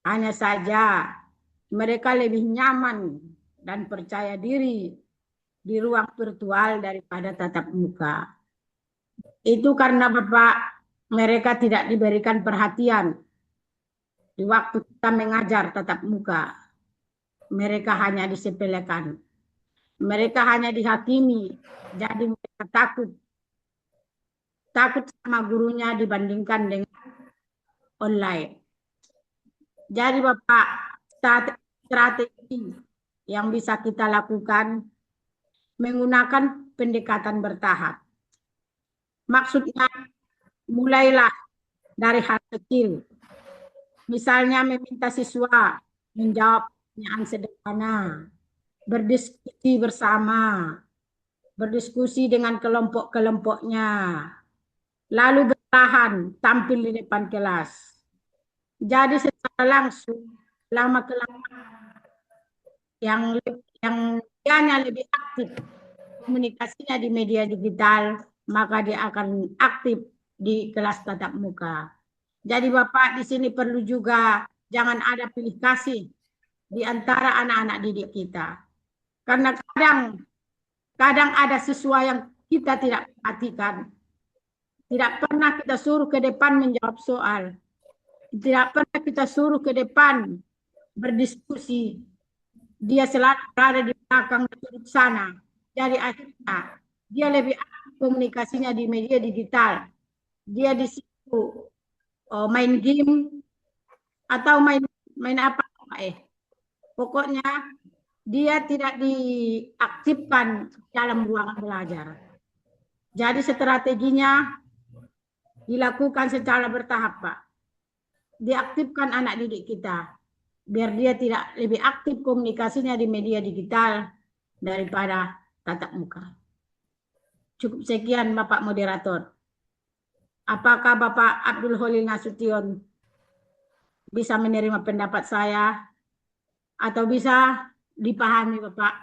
Hanya saja mereka lebih nyaman dan percaya diri di ruang virtual daripada tatap muka. Itu karena Bapak, mereka tidak diberikan perhatian di waktu kita mengajar tatap muka. Mereka hanya disepelekan. Mereka hanya dihakimi. Jadi mereka takut sama gurunya dibandingkan dengan online. Jadi Bapak, strategi yang bisa kita lakukan menggunakan pendekatan bertahap. Maksudnya mulailah dari hal kecil. Misalnya meminta siswa menjawab pertanyaan sederhana, berdiskusi bersama, berdiskusi dengan kelompok-kelompoknya, lalu bertahan tampil di depan kelas. Jadi secara langsung, lama-kelamaan yang dianya lebih aktif komunikasinya di media digital, maka dia akan aktif di kelas tatap muka. Jadi Bapak di sini perlu juga jangan ada pilih kasih di antara anak-anak didik kita. Karena kadang ada siswa yang kita tidak perhatikan. Tidak pernah kita suruh ke depan menjawab soal. Tidak pernah kita suruh ke depan berdiskusi. Dia selalu berada di belakang duduk sana. Jadi akhirnya dia lebih aktif komunikasinya di media digital. Dia di situ main game atau main apa pokoknya dia tidak diaktifkan dalam ruangan belajar. Jadi strateginya dilakukan secara bertahap, Pak. Diaktifkan anak didik kita biar dia tidak lebih aktif komunikasinya di media digital daripada tatap muka. Cukup sekian Bapak Moderator. Apakah Bapak Abdul Holil Nasution bisa menerima pendapat saya atau bisa dipahami Bapak?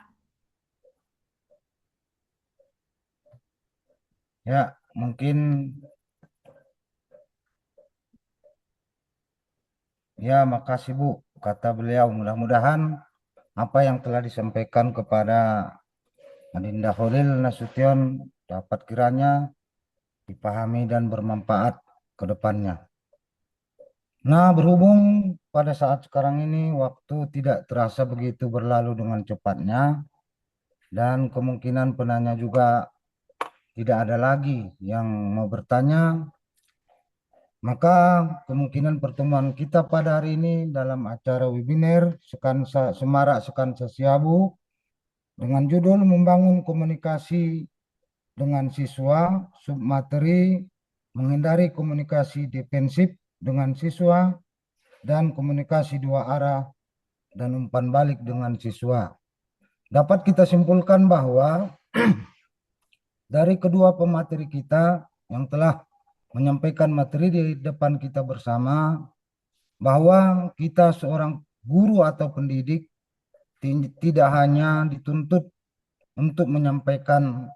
Ya, mungkin ya, makasih Bu. Kata beliau, mudah-mudahan apa yang telah disampaikan kepada Adinda Holil Nasution dapat kiranya dipahami dan bermanfaat ke depannya. Nah, berhubung pada saat sekarang ini waktu tidak terasa begitu berlalu dengan cepatnya dan kemungkinan penanya juga tidak ada lagi yang mau bertanya, maka kemungkinan pertemuan kita pada hari ini dalam acara webinar Semarak Sekansa Siabu dengan judul Membangun Komunikasi dengan Siswa, submateri menghindari komunikasi defensif dengan siswa dan komunikasi dua arah dan umpan balik dengan siswa. Dapat kita simpulkan bahwa dari kedua pemateri kita yang telah menyampaikan materi di depan kita bersama, bahwa kita seorang guru atau pendidik tidak hanya dituntut untuk menyampaikan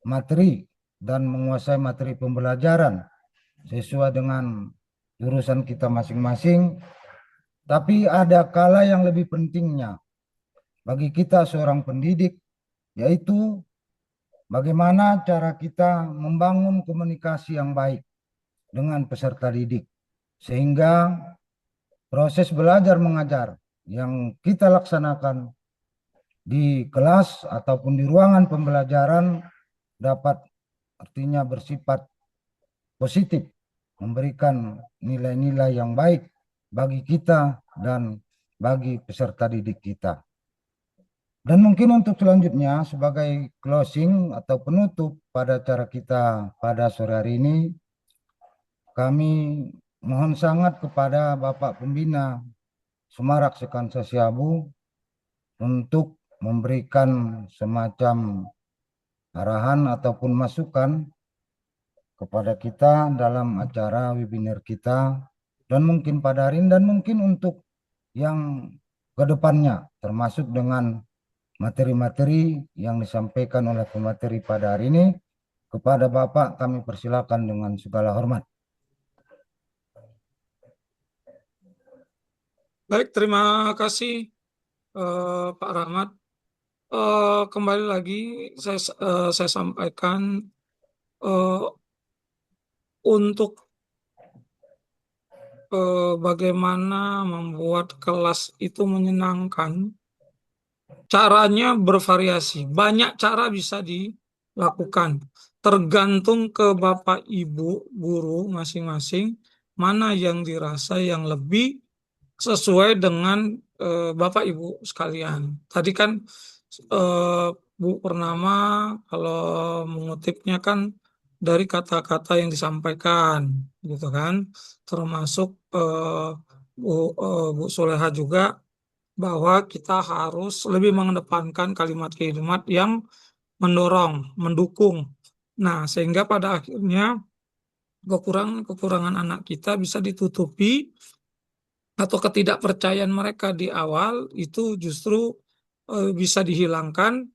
materi dan menguasai materi pembelajaran sesuai dengan jurusan kita masing-masing, tapi ada kala yang lebih pentingnya bagi kita seorang pendidik, yaitu bagaimana cara kita membangun komunikasi yang baik dengan peserta didik, sehingga proses belajar mengajar yang kita laksanakan di kelas ataupun di ruangan pembelajaran dapat artinya bersifat positif, memberikan nilai-nilai yang baik bagi kita dan bagi peserta didik kita. Dan mungkin untuk selanjutnya sebagai closing atau penutup pada acara kita pada sore hari ini, kami mohon sangat kepada Bapak Pembina Semarak Sekansa Siabu untuk memberikan semacam arahan ataupun masukan kepada kita dalam acara webinar kita, dan mungkin pada hari ini dan mungkin untuk yang kedepannya, termasuk dengan materi-materi yang disampaikan oleh pemateri pada hari ini. Kepada Bapak kami persilakan dengan segala hormat. Baik, terima kasih Pak Rahmat. Kembali lagi saya sampaikan untuk bagaimana membuat kelas itu menyenangkan, caranya bervariasi. Banyak cara bisa dilakukan. Tergantung ke Bapak Ibu guru masing-masing, mana yang dirasa yang lebih sesuai dengan Bapak Ibu sekalian. Tadi kan eh, Bu Purnama kalau mengutipnya kan dari kata-kata yang disampaikan, gitu kan. Termasuk Bu Soleha juga bahwa kita harus lebih mengedepankan kalimat-kalimat yang mendorong, mendukung. Nah, sehingga pada akhirnya kekurangan-kekurangan anak kita bisa ditutupi atau ketidakpercayaan mereka di awal itu justru bisa dihilangkan.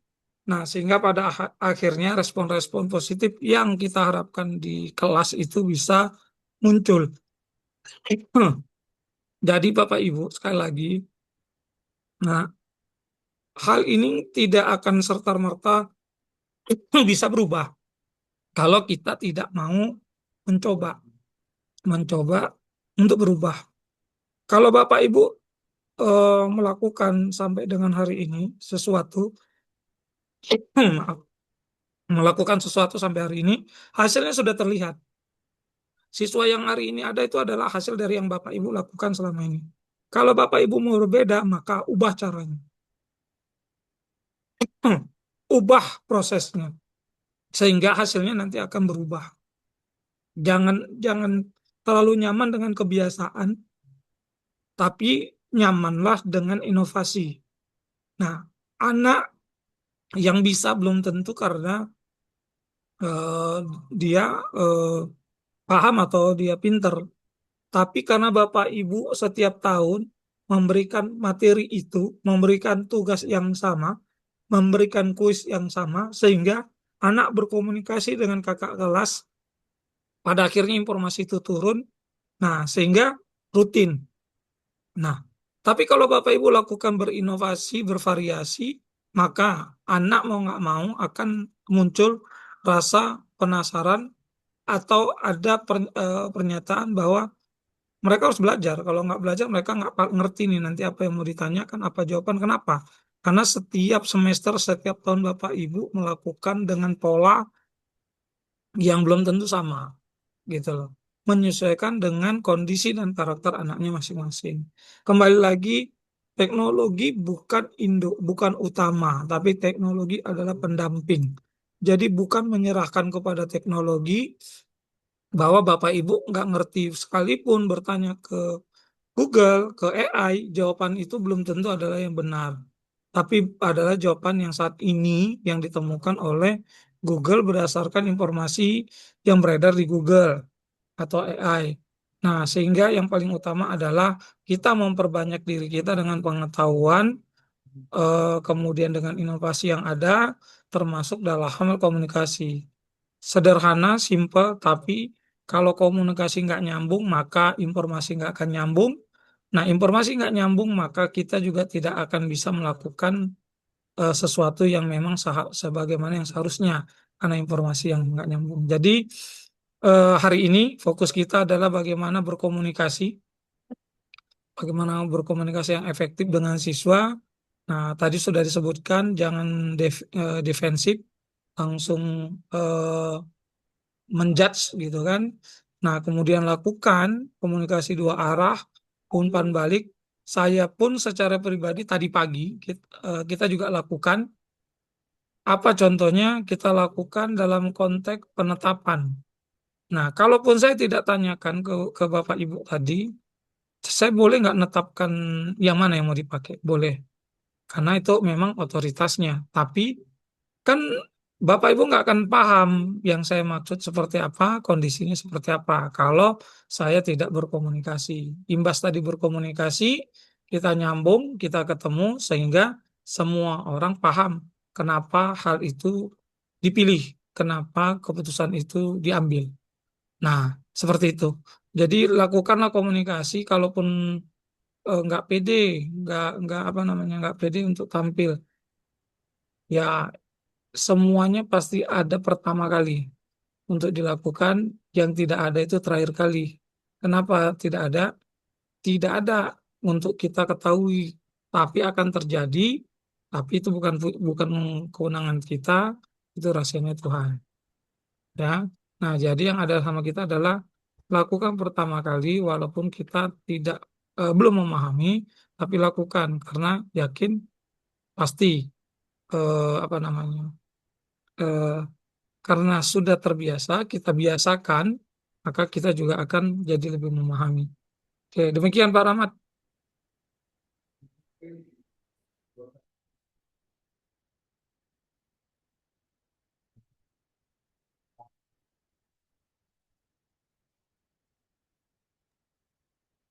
Nah, sehingga pada akhirnya respon-respon positif yang kita harapkan di kelas itu bisa muncul. Jadi Bapak Ibu, sekali lagi, nah hal ini tidak akan serta-merta bisa berubah kalau kita tidak mau mencoba, mencoba untuk berubah. Kalau Bapak Ibu melakukan sampai dengan hari ini sesuatu, maaf, melakukan sesuatu sampai hari ini, hasilnya sudah terlihat. Siswa yang hari ini ada itu adalah hasil dari yang Bapak Ibu lakukan selama ini. Kalau Bapak Ibu mau berbeda, maka ubah caranya. Ubah prosesnya. Sehingga hasilnya nanti akan berubah. Jangan jangan terlalu nyaman dengan kebiasaan, tapi nyamanlah dengan inovasi. Nah, anak yang bisa belum tentu karena eh, dia paham atau dia pinter. Tapi karena Bapak Ibu setiap tahun memberikan materi itu, memberikan tugas yang sama, memberikan kuis yang sama, sehingga anak berkomunikasi dengan kakak kelas, pada akhirnya informasi itu turun, nah sehingga rutin. Nah, tapi kalau Bapak Ibu lakukan berinovasi, bervariasi, maka anak mau nggak mau akan muncul rasa penasaran atau ada pernyataan bahwa mereka harus belajar. Kalau nggak belajar, mereka nggak ngerti nih nanti apa yang mau ditanyakan, apa jawaban, kenapa? Karena setiap semester, setiap tahun Bapak Ibu melakukan dengan pola yang belum tentu sama, gitu loh. Menyesuaikan dengan kondisi dan karakter anaknya masing-masing. Kembali lagi, teknologi bukan induk, bukan utama, tapi teknologi adalah pendamping. Jadi bukan menyerahkan kepada teknologi bahwa Bapak Ibu nggak ngerti sekalipun bertanya ke Google, ke AI, jawaban itu belum tentu adalah yang benar. Tapi adalah jawaban yang saat ini yang ditemukan oleh Google berdasarkan informasi yang beredar di Google atau AI. Nah, sehingga yang paling utama adalah kita memperbanyak diri kita dengan pengetahuan, kemudian dengan inovasi yang ada, termasuk dalam hal komunikasi. Sederhana, simple, tapi kalau komunikasi nggak nyambung, maka informasi nggak akan nyambung. Nah, informasi nggak nyambung, maka kita juga tidak akan bisa melakukan sesuatu yang memang sebagaimana yang seharusnya, karena informasi yang nggak nyambung. Jadi, hari ini fokus kita adalah bagaimana berkomunikasi yang efektif dengan siswa. Nah, tadi sudah disebutkan, jangan defensif, langsung menjudge gitu kan. Nah, kemudian lakukan komunikasi dua arah, umpan balik. Saya pun secara pribadi tadi pagi kita juga lakukan. Apa contohnya? Kita lakukan dalam konteks penetapan. Nah, kalaupun saya tidak tanyakan ke Bapak Ibu tadi, saya boleh nggak netapkan yang mana yang mau dipakai? Boleh, karena itu memang otoritasnya. Tapi kan Bapak Ibu nggak akan paham yang saya maksud seperti apa, kondisinya seperti apa. Kalau saya tidak berkomunikasi. Imbas tadi berkomunikasi, kita nyambung, kita ketemu, sehingga semua orang paham kenapa hal itu dipilih, kenapa keputusan itu diambil. Nah, seperti itu. Jadi lakukanlah komunikasi, kalaupun nggak pede, nggak apa namanya, nggak pede untuk tampil. Ya, semuanya pasti ada pertama kali untuk dilakukan, yang tidak ada itu terakhir kali. Kenapa tidak ada? tidak ada untuk kita ketahui, tapi akan terjadi, tapi itu bukan kewenangan kita, itu rahasianya Tuhan. Ya. Nah, jadi yang ada sama kita adalah lakukan pertama kali walaupun kita belum memahami, tapi lakukan karena yakin pasti apa namanya? eh, karena sudah terbiasa, kita biasakan, maka kita juga akan jadi lebih memahami. Oke, demikian Pak Rahmat.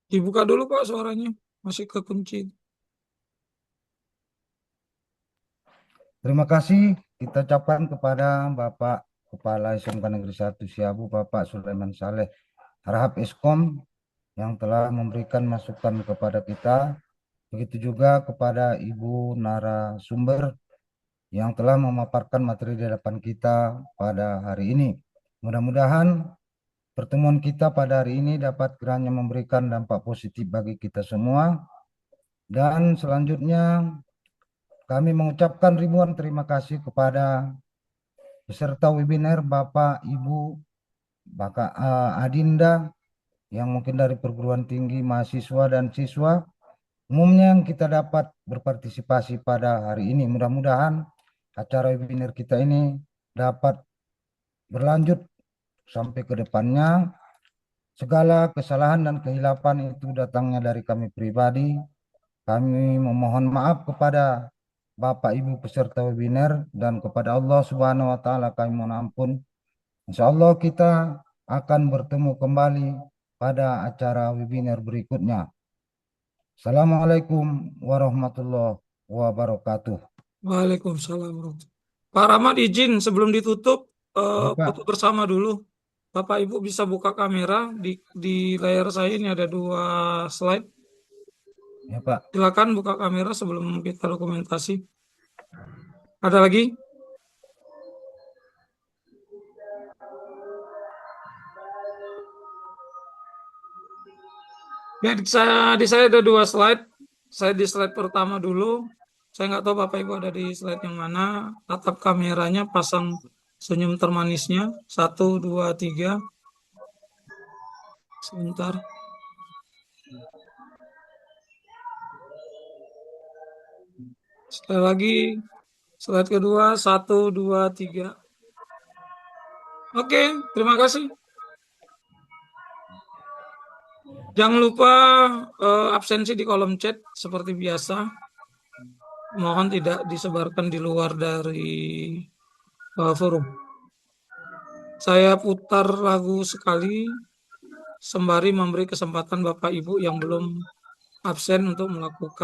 Dibuka dulu Pak suaranya, masih kekunci. Terima kasih kita ucapkan kepada Bapak Kepala SMK Negeri 1 Siabu, Bapak Sulaiman Saleh Harahap Eskom yang telah memberikan masukan kepada kita. Begitu juga kepada Ibu narasumber yang telah memaparkan materi di hadapan kita pada hari ini. Mudah-mudahan pertemuan kita pada hari ini dapat kiranya memberikan dampak positif bagi kita semua. Dan selanjutnya kami mengucapkan ribuan terima kasih kepada peserta webinar Bapak, Ibu, Bapak Adinda yang mungkin dari perguruan tinggi, mahasiswa dan siswa umumnya yang kita dapat berpartisipasi pada hari ini. Mudah-mudahan acara webinar kita ini dapat berlanjut sampai ke depannya. Segala kesalahan dan kehilapan itu datangnya dari kami pribadi. Kami memohon maaf kepada Bapak Ibu peserta webinar dan kepada Allah Subhanahu wa taala kami mohon ampun. Insya Allah kita akan bertemu kembali pada acara webinar berikutnya. Assalamualaikum warahmatullahi wabarakatuh. Waalaikumsalam warahmatullahi. Pak Rahmat izin sebelum ditutup Ya, Pak. foto bersama dulu. Bapak Ibu bisa buka kamera di layar saya ini ada 2 slide. Ya, Pak. Silakan buka kamera sebelum kita dokumentasi. Ada lagi? Ya, di saya ada 2 slide. Saya di slide pertama dulu. Saya nggak tahu Bapak Ibu ada di slide yang mana. Tatap kameranya, pasang senyum termanisnya. 1, 2, 3. Sebentar. Sekali lagi, slide kedua, 1, 2, 3. Oke, terima kasih. Jangan lupa absensi di kolom chat seperti biasa. Mohon tidak disebarkan di luar dari forum. Saya putar lagu sekali sembari memberi kesempatan Bapak Ibu yang belum absen untuk melakukan